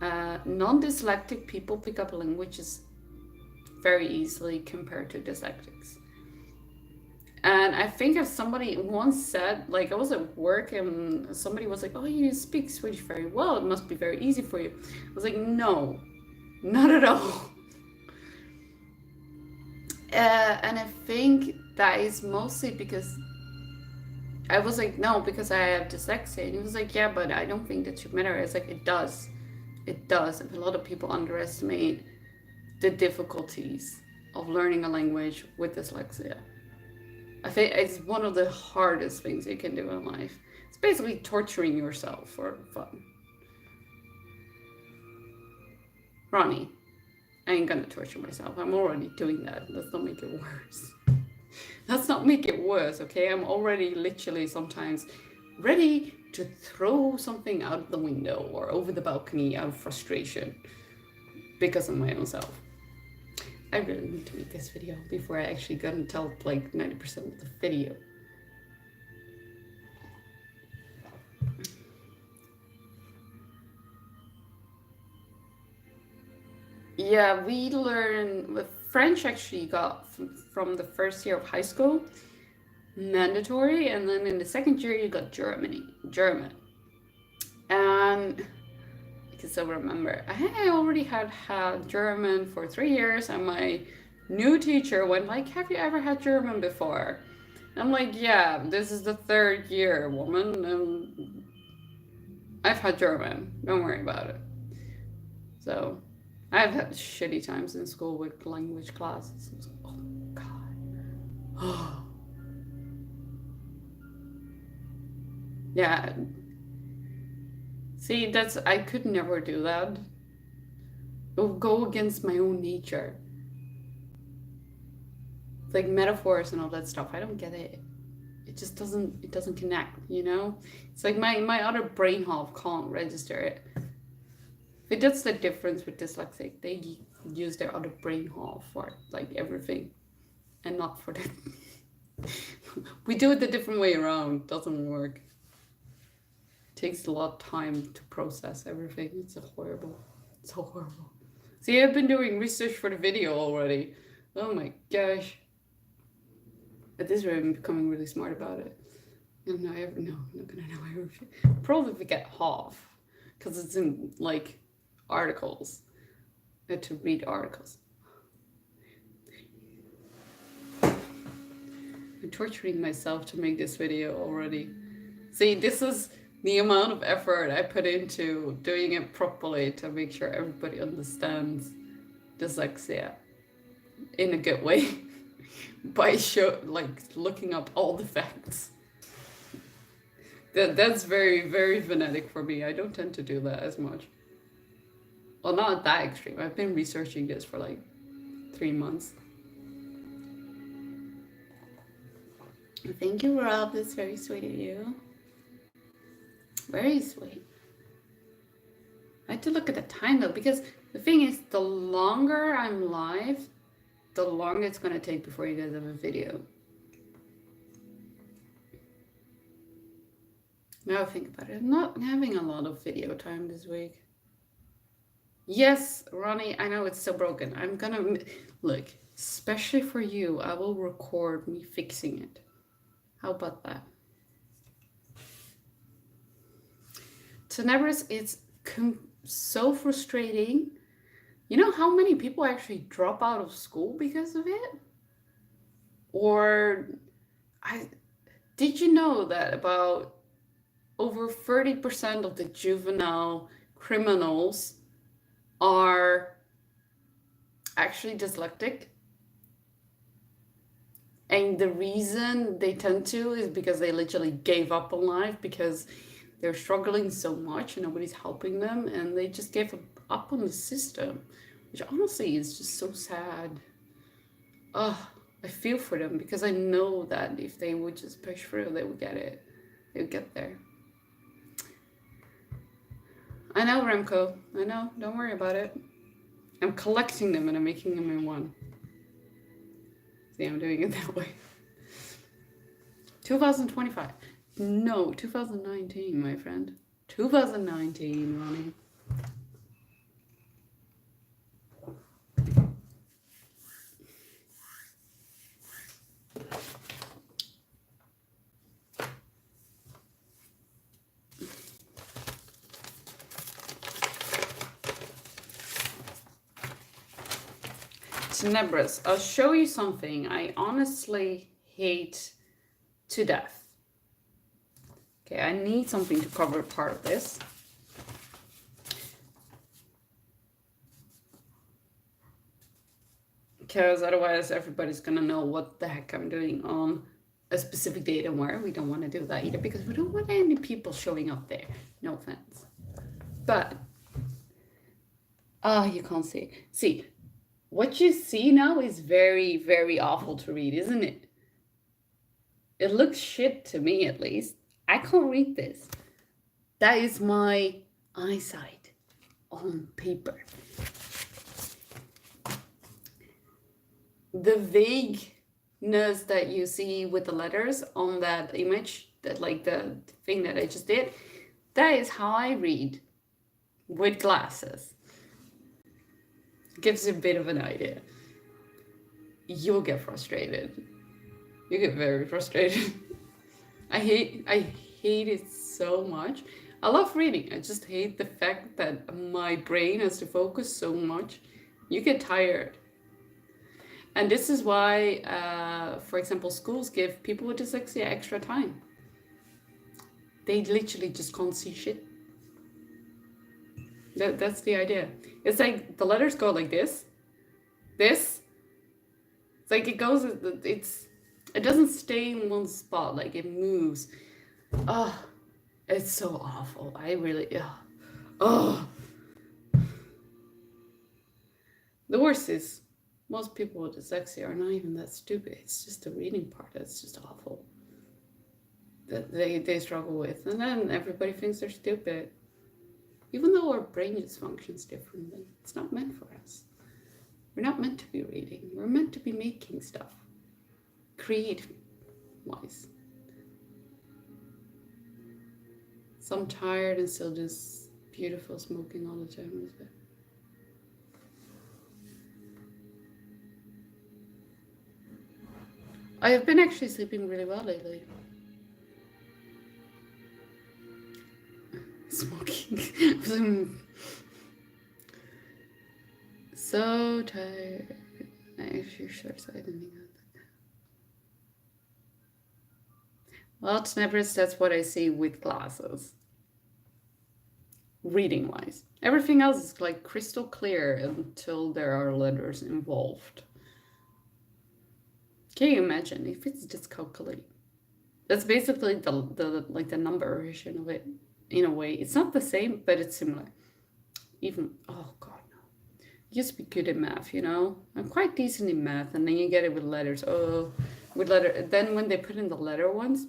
Speaker 1: non-dyslexic people pick up languages very easily compared to dyslexics. And I think if somebody once said, like, I was at work and somebody was like, oh, you speak Swedish very well, it must be very easy for you. I was like, no, not at all. And I think that is mostly because I was like, no, because I have dyslexia. And he was like, yeah, but I don't think that should matter. It's like, it does. It does. And a lot of people underestimate the difficulties of learning a language with dyslexia. I think it's one of the hardest things you can do in life. It's basically torturing yourself for fun. Ronnie, I ain't gonna torture myself. I'm already doing that. Let's not make it worse. Let's not make it worse, okay? I'm already literally sometimes ready to throw something out the window or over the balcony out of frustration because of my own self. I really need to make this video before I actually gonna tell like 90% of the video. Yeah, we learn with French actually got from the first year of high school, mandatory, and then in the second year you got German. And I can still remember, I already had German for 3 years, and my new teacher went like, have you ever had German before? And I'm like, yeah, this is the 3rd year, woman, and I've had German, don't worry about it. So I've had shitty times in school with language classes. Oh God. Yeah. See, I could never do that. It would go against my own nature. Like metaphors and all that stuff. I don't get it. It just doesn't connect, you know? It's like my other brain half can't register it. But that's the difference with dyslexic. They use their other brain half for like everything, and not for the. We do it the different way around. Doesn't work. It takes a lot of time to process everything. It's horrible. It's so horrible. See, I've been doing research for the video already. Oh my gosh. At this rate, I'm becoming really smart about it. I'm not gonna know everything. Probably forget half, because it's in like articles. I had to read articles. I'm torturing myself to make this video already. See, this is the amount of effort I put into doing it properly to make sure everybody understands dyslexia in a good way by looking up all the facts. That's very, very phonetic for me. I don't tend to do that as much. Well, not that extreme. I've been researching this for like 3 months. Thank you, Rob. That's very sweet of you. Very sweet. I had to look at the time though, because the thing is, the longer I'm live, the longer it's gonna take before you guys have a video. Now I think about it, I'm not having a lot of video time this week. Yes, Ronnie, I know it's so broken. I'm gonna look, especially for you, I will record me fixing it. How about that? Tenebris, it's so frustrating You know how many people actually drop out of school because of it? Or I did you know that about over 30% of the juvenile criminals are actually dyslexic? And the reason they tend to is because they literally gave up on life because they're struggling so much and nobody's helping them, and they just gave up on the system, which honestly is just so sad. Oh, I feel for them because I know that if they would just push through, they would get it. They would get there. I know, Remco. I know. Don't worry about it. I'm collecting them and I'm making them in one. See, I'm doing it that way. 2025. No, 2019, my friend. 2019, Ronnie. Tenebris, I'll show you something I honestly hate to death. Okay, I need something to cover part of this. Because otherwise everybody's gonna know what the heck I'm doing on a specific date and where. We don't want to do that either because we don't want any people showing up there. No offense. But, you can't see. See, what you see now is very, very awful to read, isn't it? It looks shit to me, at least. I can't read this. That is my eyesight on paper. The vagueness that you see with the letters on that image, that like the thing that I just did, that is how I read with glasses. Gives you a bit of an idea. You'll get frustrated. You get very frustrated. I hate it so much. I love reading. I just hate the fact that my brain has to focus so much. You get tired. And this is why, for example, schools give people with dyslexia extra time. They literally just can't see shit. That's the idea. It's like the letters go like this. This. It's like it goes, it doesn't stay in one spot, like it moves. Oh, it's so awful. I really, oh. The worst is, most people with dyslexia are not even that stupid. It's just the reading part that's just awful. That they struggle with. And then everybody thinks they're stupid. Even though our brain just functions differently, it's not meant for us. We're not meant to be reading. We're meant to be making stuff. Creative-wise. So I'm tired and still just beautiful smoking all the time. Is it? I have been actually sleeping really well lately. Smoking. So tired. I actually short sighted. Well, Tenebris, that's what I see with glasses. Reading wise. Everything else is like crystal clear until there are letters involved. Can you imagine if it's dyscalculic? That's basically the number version of it in a way. It's not the same, but it's similar. Even, oh god, no. I used to be good at math, you know? I'm quite decent in math, and then you get it with letters. Oh, with letter. Then when they put in the letter ones,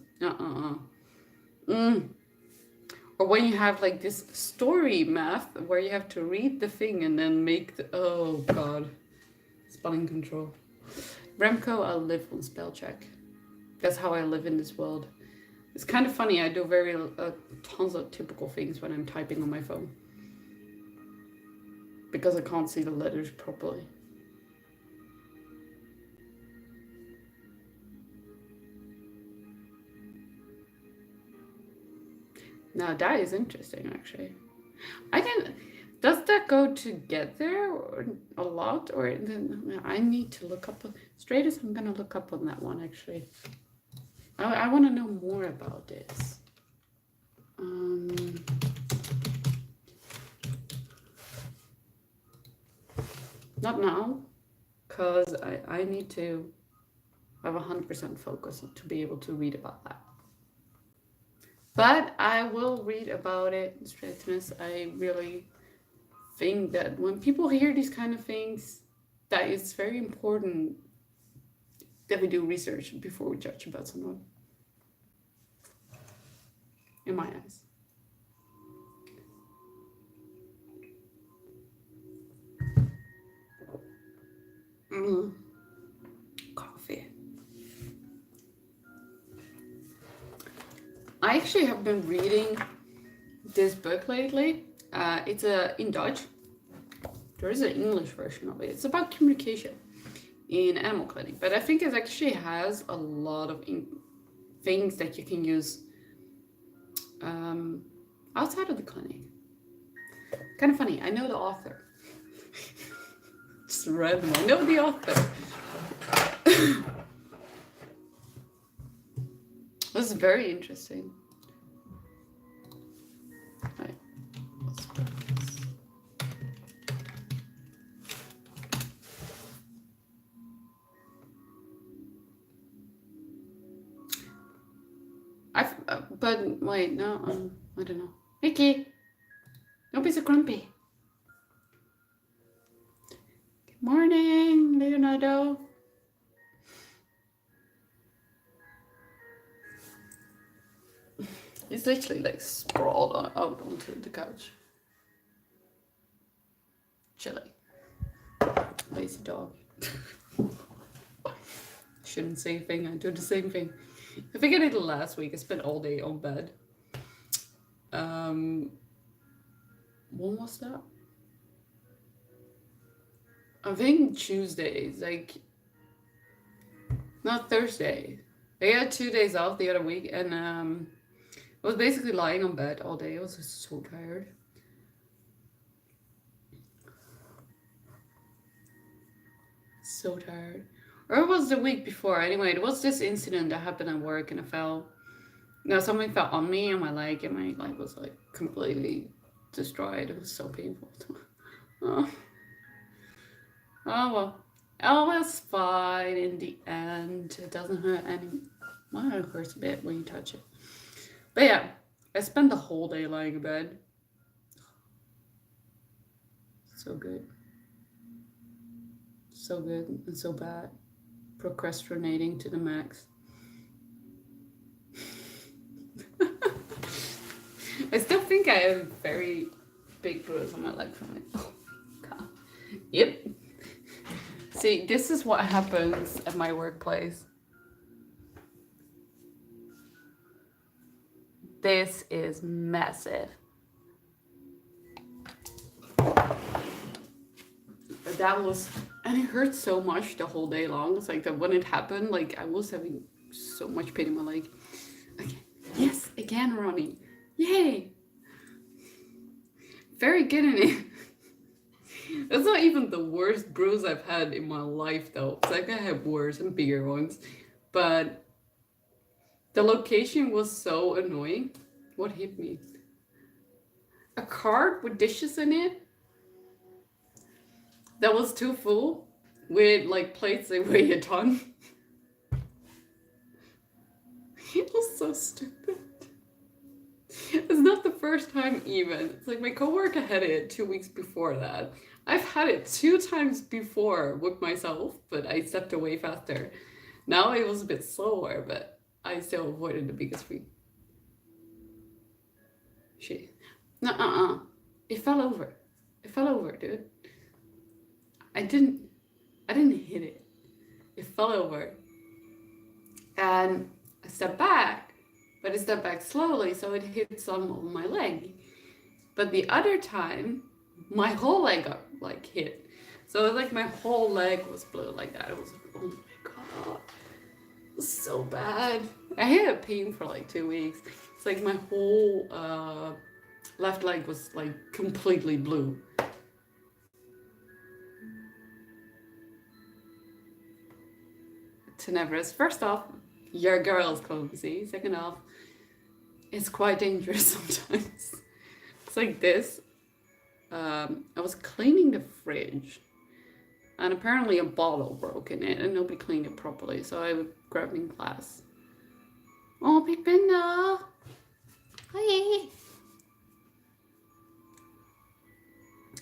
Speaker 1: Or when you have like this story math where you have to read the thing and then make the, oh god, spelling control. Remco, I live on spell check. That's how I live in this world. It's kind of funny. I do tons of typical things when I'm typing on my phone because I can't see the letters properly. Now that is interesting, actually. Does that go together or a lot? Or then I need to look up. Straight as I'm gonna look up on that one actually. I want to know more about this. Not now, because I need to have 100% focus to be able to read about that. But I will read about it. Straightness, I really think that when people hear these kind of things, that it's very important that we do research before we judge about someone. In my eyes. Coffee. I actually have been reading this book lately. It's in Dutch. There is an English version of it. It's about communication in animal clinic, but I think it actually has a lot of things that you can use outside of the clinic. Kind of funny. I know the author. Just random. I know the author. This is very interesting. Right. Let's put this. But wait, no, I don't know. Mickey, don't be so grumpy. Good morning, Leonardo. He's literally like sprawled out onto the couch. Chilly. Lazy dog. Shouldn't say a thing, I do the same thing. I think I did it last week. I spent all day on bed. When was that? I think Tuesdays, like, not Thursday. I had 2 days off the other week, and I was basically lying on bed all day. I was just so tired. So tired. Or it was the week before. Anyway, it was this incident that happened at work, and I fell. No, something fell on me and my leg, and my leg was like completely destroyed. It was so painful. Oh. Oh well. Oh, was fine in the end. It doesn't hurt any. Well, it hurts a bit when you touch it. But yeah, I spent the whole day lying in bed. So good. So good and so bad. Procrastinating to the max. I still think I have a very big bruise on my leg from it. Oh, God. Yep. See, this is what happens at my workplace. This is massive. That was, and it hurt so much the whole day long. It's like that when it happened, like I was having so much pain in my leg. Okay. Yes, again, Ronnie. Yay! Very good in it. That's not even the worst bruise I've had in my life, though. It's like I have worse and bigger ones. But the location was so annoying. What hit me? A cart with dishes in it that was too full with like plates that weigh a ton. It was so stupid. It's not the first time even. It's like my coworker had it 2 weeks before that. I've had it 2 times before with myself, but I stepped away faster. Now it was a bit slower, but I still avoided the biggest tree. Shit. No, It fell over. It fell over, dude. I didn't hit it. It fell over. And I stepped back, but I stepped back slowly, so it hit some of my leg. But the other time, my whole leg got like hit. So it was like my whole leg was blue like that. It was like, oh my God. It was so bad. I had pain for like 2 weeks. It's like my whole left leg was like completely blue. Tenebris. First off, your girl's clumsy. Second off, it's quite dangerous sometimes. It's like this. I was cleaning the fridge, and apparently a bottle broke in it, and nobody cleaned it properly, so I was grabbing glass. Oh, Pipinda! Hi!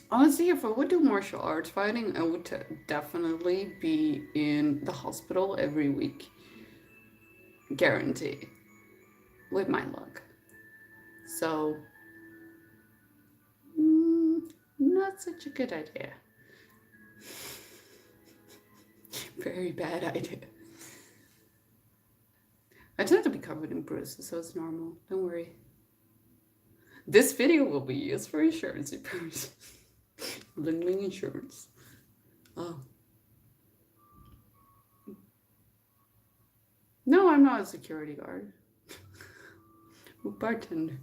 Speaker 1: Honestly, if I would do martial arts fighting, I would definitely be in the hospital every week. Guarantee. With my luck. So, not such a good idea. Very bad idea. I tend to be covered in bruises, so it's normal. Don't worry. This video will be used for insurance repairs. Bling bling insurance. Oh. No, I'm not a security guard. A bartender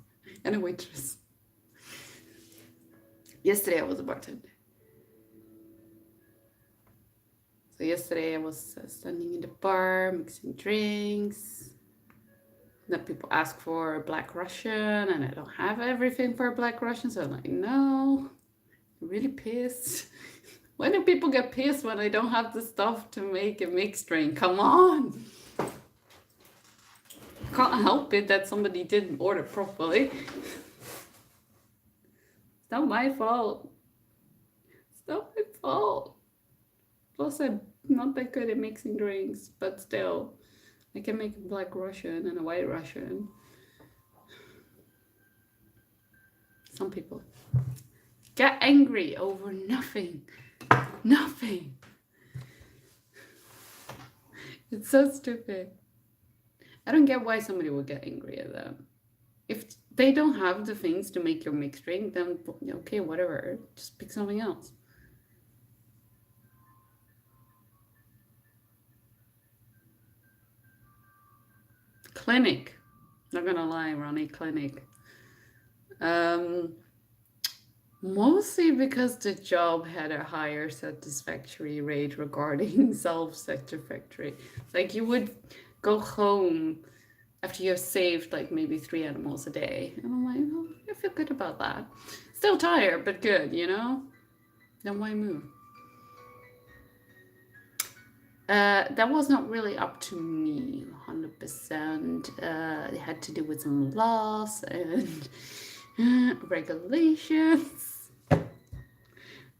Speaker 1: and a waitress. Yesterday I was a bartender. So yesterday I was standing in the bar, mixing drinks. Then people ask for a Black Russian, and I don't have everything for a Black Russian, so I'm like, no. I'm really pissed. Why do people get pissed when I don't have the stuff to make a mixed drink? Come on. Can't help it that somebody didn't order properly. It's not my fault. It's not my fault. Plus, I'm not that good at mixing drinks, but still, I can make a Black Russian and a White Russian. Some people get angry over nothing. Nothing. It's so stupid. I don't get why somebody would get angry at them. If they don't have the things to make your mixed drink, then okay, whatever. Just pick something else. Clinic. Not gonna lie, Ronnie, clinic. Mostly because the job had a higher satisfactory rate regarding self-satisfactory. Like you would go home after you've saved like maybe 3 animals a day. And I'm like, oh, I feel good about that. Still tired, but good, you know? Then why move? That was not really up to me 100%. It had to do with some laws and regulations.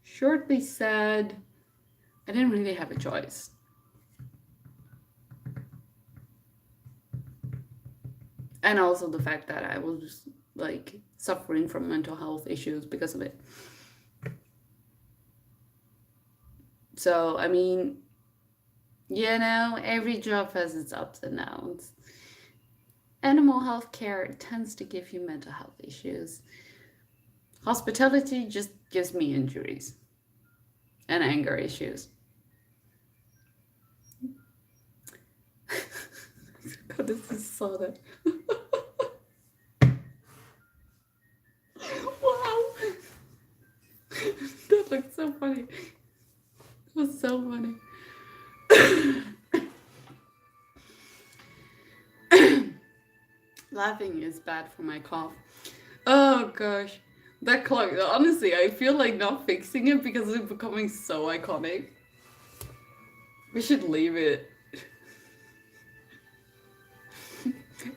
Speaker 1: Shortly said, I didn't really have a choice. And also the fact that I was like suffering from mental health issues because of it. So, I mean, you know, every job has its ups and downs. Animal health care tends to give you mental health issues. Hospitality just gives me injuries and anger issues. God, this is so that. Wow! That looked so funny. It was so funny. Laughing is bad for my cough. Oh gosh. That clock, honestly, I feel like not fixing it because it's becoming so iconic. We should leave it.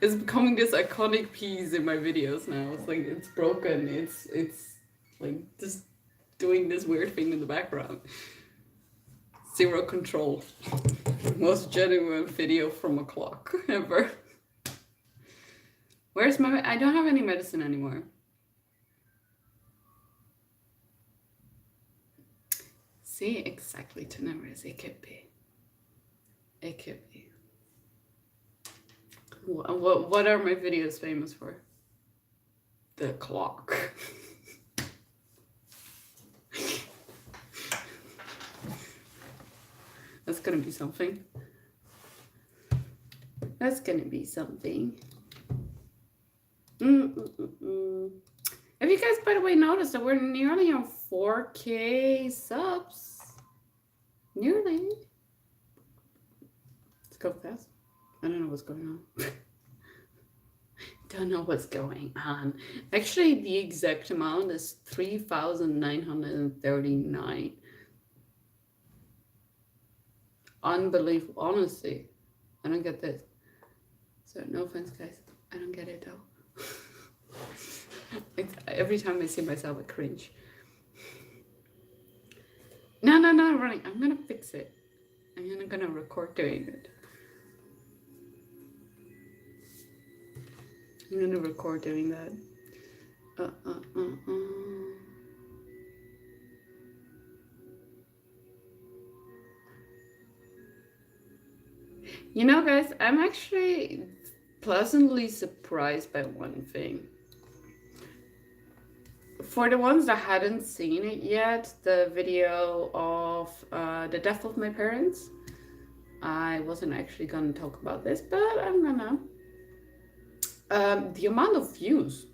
Speaker 1: It's becoming this iconic piece in my videos now. It's like, it's broken. It's like just doing this weird thing in the background. Zero control. Most genuine video from a clock ever. Where's my, I don't have any medicine anymore. See, exactly, Tenebris. It could be. It could be. What are my videos famous for? The clock. That's gonna be something. That's gonna be something. Have you guys, by the way, noticed that we're nearly on 4K subs? Nearly. go fast. I don't know what's going on. Don't know what's going on. Actually, the exact amount is 3,939. Unbelievable. Honestly, I don't get this. So no offense, guys. I don't get it though. Every time I see myself, I cringe. No, running. I'm gonna fix it. I'm gonna record doing it. I'm gonna record doing that. You know, guys, I'm actually pleasantly surprised by one thing. For the ones that hadn't seen it yet, the video of the death of my parents, I wasn't actually gonna talk about this, but I'm gonna. The amount of views,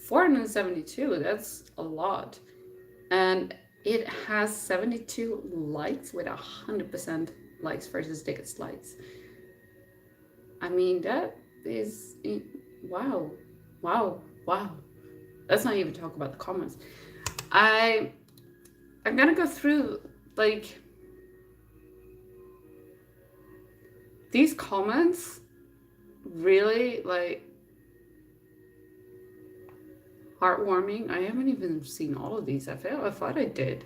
Speaker 1: 472, that's a lot. And it has 72 likes with 100% likes versus dislikes. I mean, that is, wow. Let's not even talk about the comments. I'm gonna go through, like, these comments really, like, heartwarming. I haven't even seen all of these. I thought I did.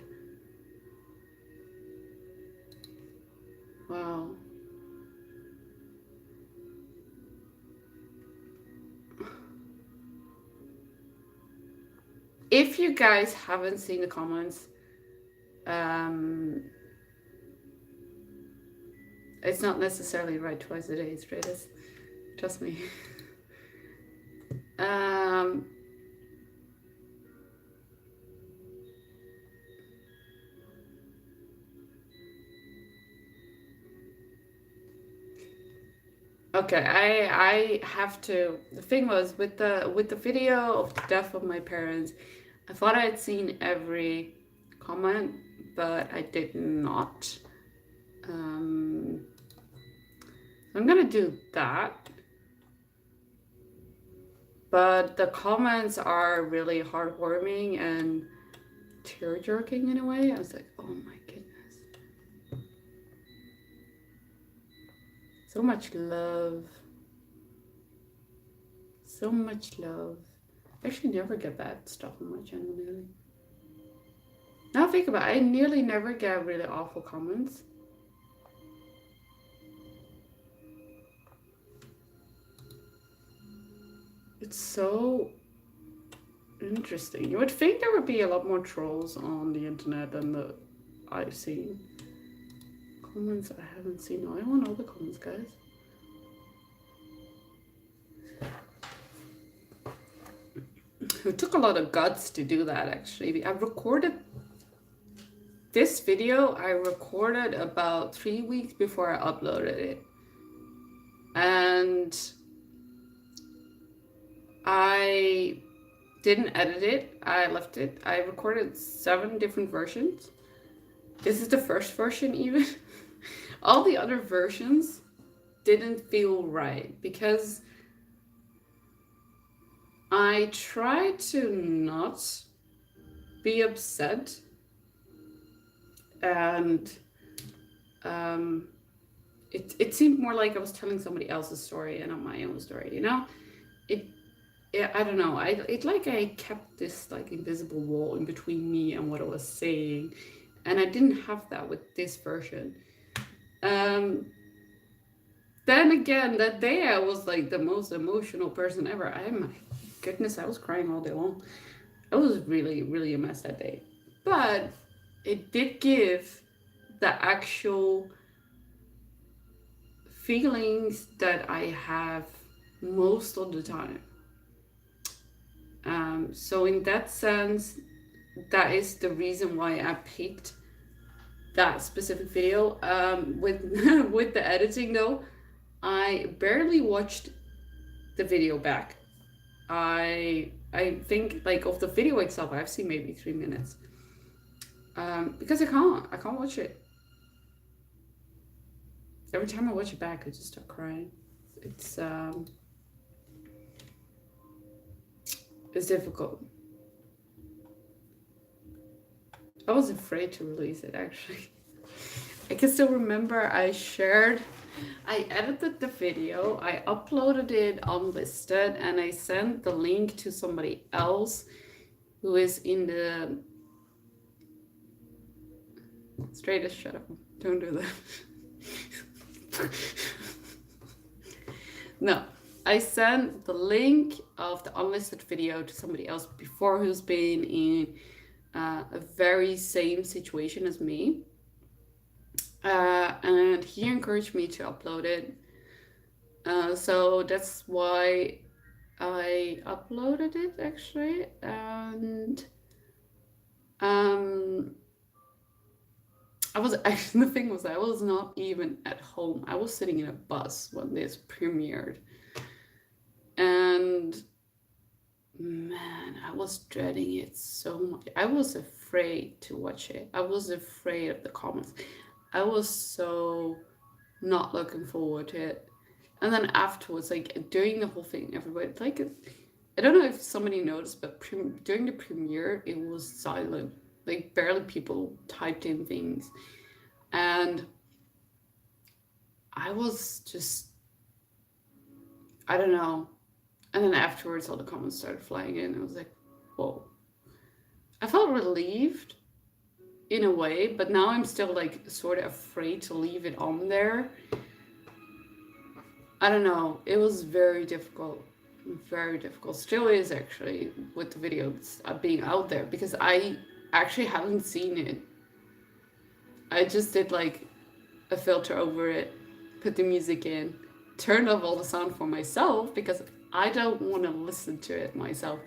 Speaker 1: Wow. If you guys haven't seen the comments, it's not necessarily right twice a day, it's greatest. Trust me. Okay, I have to. The thing was with the video of the death of my parents, I thought I had seen every comment, but I did not. I'm gonna do that. But the comments are really heartwarming and tear-jerking in a way. I was like, oh my goodness. So much love. So much love. I actually never get bad stuff on my channel, nearly. Now think about it, I nearly never get really awful comments. It's so interesting. You would think there would be a lot more trolls on the internet than I've seen. Comments I haven't seen. No, I want all the comments, guys. It took a lot of guts to do that, actually. I recorded this video. I recorded about 3 weeks before I uploaded it. And I didn't edit it. I left it. I recorded 7 different versions. This is the first version even. All the other versions didn't feel right because I tried to not be upset, and it seemed more like I was telling somebody else's story and not my own story, you know? I don't know. It's like I kept this like invisible wall in between me and what I was saying, and I didn't have that with this version. Then again, that day I was like the most emotional person ever. My goodness, I was crying all day long. I was really, really a mess that day. But it did give the actual feelings that I have most of the time. So in that sense, that is the reason why I picked that specific video. With with the editing though, I barely watched the video back. I think like of the video itself, I've seen maybe 3 minutes. Because I can't watch it. every time I watch it back, I just start crying. It's difficult. I was afraid to release it actually. I can still remember I edited the video, I uploaded it unlisted, and I sent the link to somebody else who is in the straightest. Shut up. Don't do that. No. I sent the link of the unlisted video to somebody else before who's been in a very same situation as me. And he encouraged me to upload it. So that's why I uploaded it actually. And the thing was, I was not even at home. I was sitting in a bus when this premiered. And man, I was dreading it so much. I was afraid to watch it. I was afraid of the comments. I was so not looking forward to it. And then afterwards, like during the whole thing, everybody, like, I don't know if somebody noticed, but during the premiere, it was silent. Like barely people typed in things. And I was just, I don't know. And then afterwards, all the comments started flying in. I was like, whoa. I felt relieved in a way, but now I'm still like sort of afraid to leave it on there. I don't know. It was very difficult. Very difficult. Still is actually with the videos being out there, because I actually haven't seen it. I just did like a filter over it, put the music in, turned off all the sound for myself because I don't want to listen to it myself.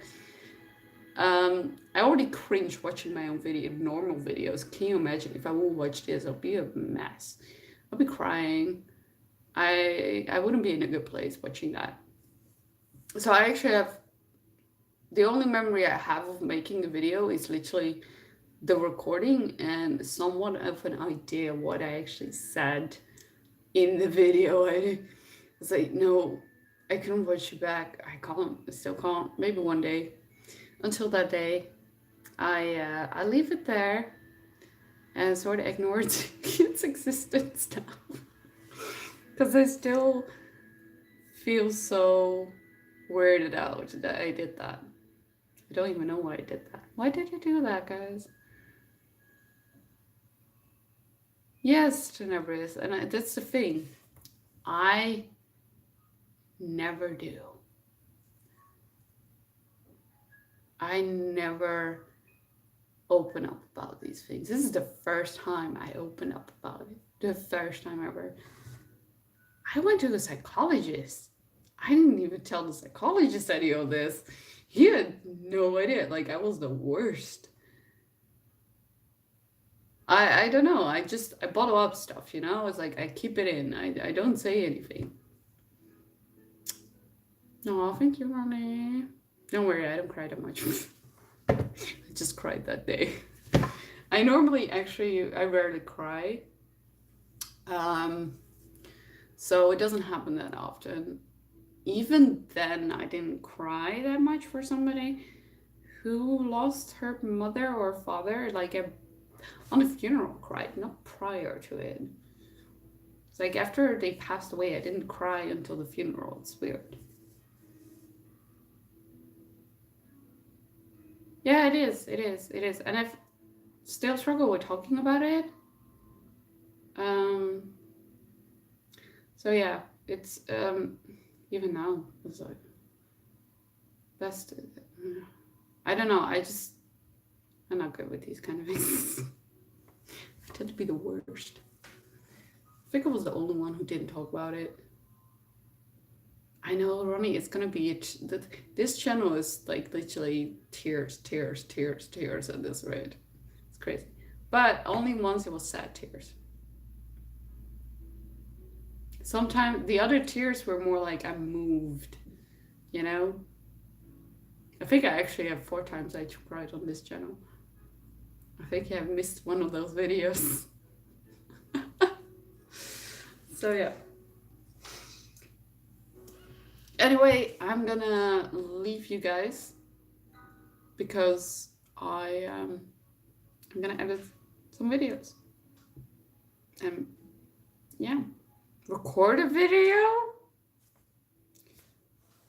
Speaker 1: I already cringe watching my own normal videos. Can you imagine if I will watch this? I'll be a mess. I'll be crying. I wouldn't be in a good place watching that. So I actually have, the only memory I have of making the video is literally the recording and somewhat of an idea what I actually said in the video. I was like, no, I couldn't watch it back. I can't. I still can't. Maybe one day. Until that day, I leave it there and sort of ignore its existence now. Because I still feel so weirded out that I did that. I don't even know why I did that. Why did I do that, guys? Yes, Tenebris, and that's the thing. I never do. I never open up about these things. This is the first time I open up about it. The first time ever. I went to the psychologist. I didn't even tell the psychologist any of this. He had no idea. Like, I was the worst. I don't know. I bottle up stuff, you know? It's like I keep it in. I don't say anything. Oh, thank you, Ronnie. Don't worry, I don't cry that much. I just cried that day. I rarely cry. So it doesn't happen that often. Even then, I didn't cry that much for somebody who lost her mother or father, like on a funeral cried, not prior to it. It's like after they passed away, I didn't cry until the funeral. It's weird. Yeah, it is. And I've still struggled with talking about it. So yeah, it's, even now, it's like, best, I don't know, I'm not good with these kind of things. I tend to be the worst. I think I was the only one who didn't talk about it. I know, Ronnie, it's gonna be, this channel is like literally tears at this rate. It's crazy. But only once it was sad tears. Sometimes the other tears were more like I'm moved, you know? I think I actually have 4 times I cried on this channel. I think I have missed one of those videos. So yeah. Anyway, I'm gonna leave you guys because I'm gonna edit some videos and yeah, record a video.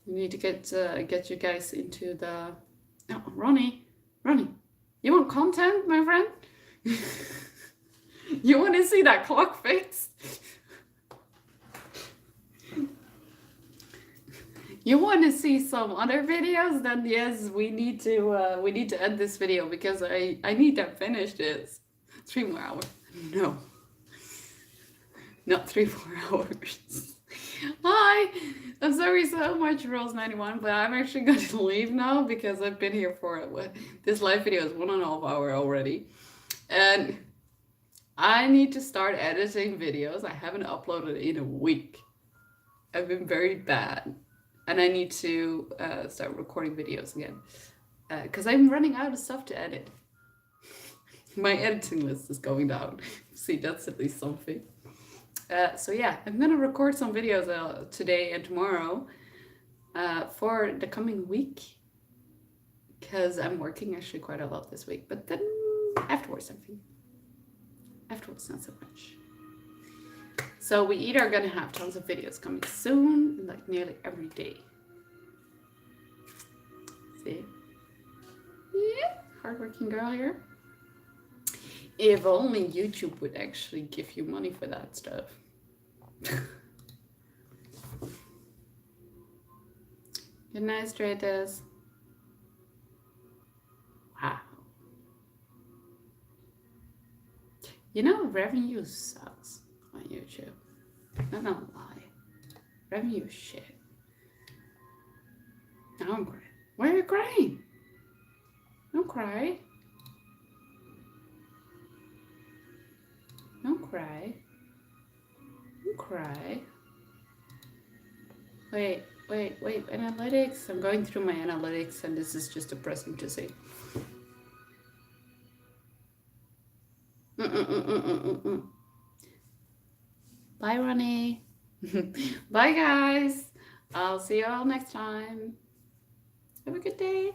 Speaker 1: We need to get you guys into the. Oh, Ronnie, you want content, my friend? You want to see that clock fixed? You want to see some other videos? Then yes, we need to end this video because I need to finish this. 3 more hours. No, not 3 more hours. Hi, I'm sorry so much, Rose91, but I'm actually going to leave now because I've been here for this live video is 1.5 hours already, and I need to start editing videos. I haven't uploaded in a week. I've been very bad. And I need to start recording videos again. Because I'm running out of stuff to edit. My editing list is going down. See, that's at least something. So yeah, I'm going to record some videos today and tomorrow for the coming week. Because I'm working actually quite a lot this week. But then afterwards, something. Afterwards, not so much. So we either are gonna have tons of videos coming soon, like nearly every day. See? Yeah, hardworking girl here. If only YouTube would actually give you money for that stuff. Good night, Stratus. Wow. You know, revenue sucks on YouTube. Not gonna lie. Revenue is shit. Now I'm crying. Why are you crying? Don't cry. Don't cry. Don't cry. Wait. Analytics. I'm going through my analytics and this is just depressing to see. Bye, Ronnie. Bye, guys. I'll see you all next time. Have a good day.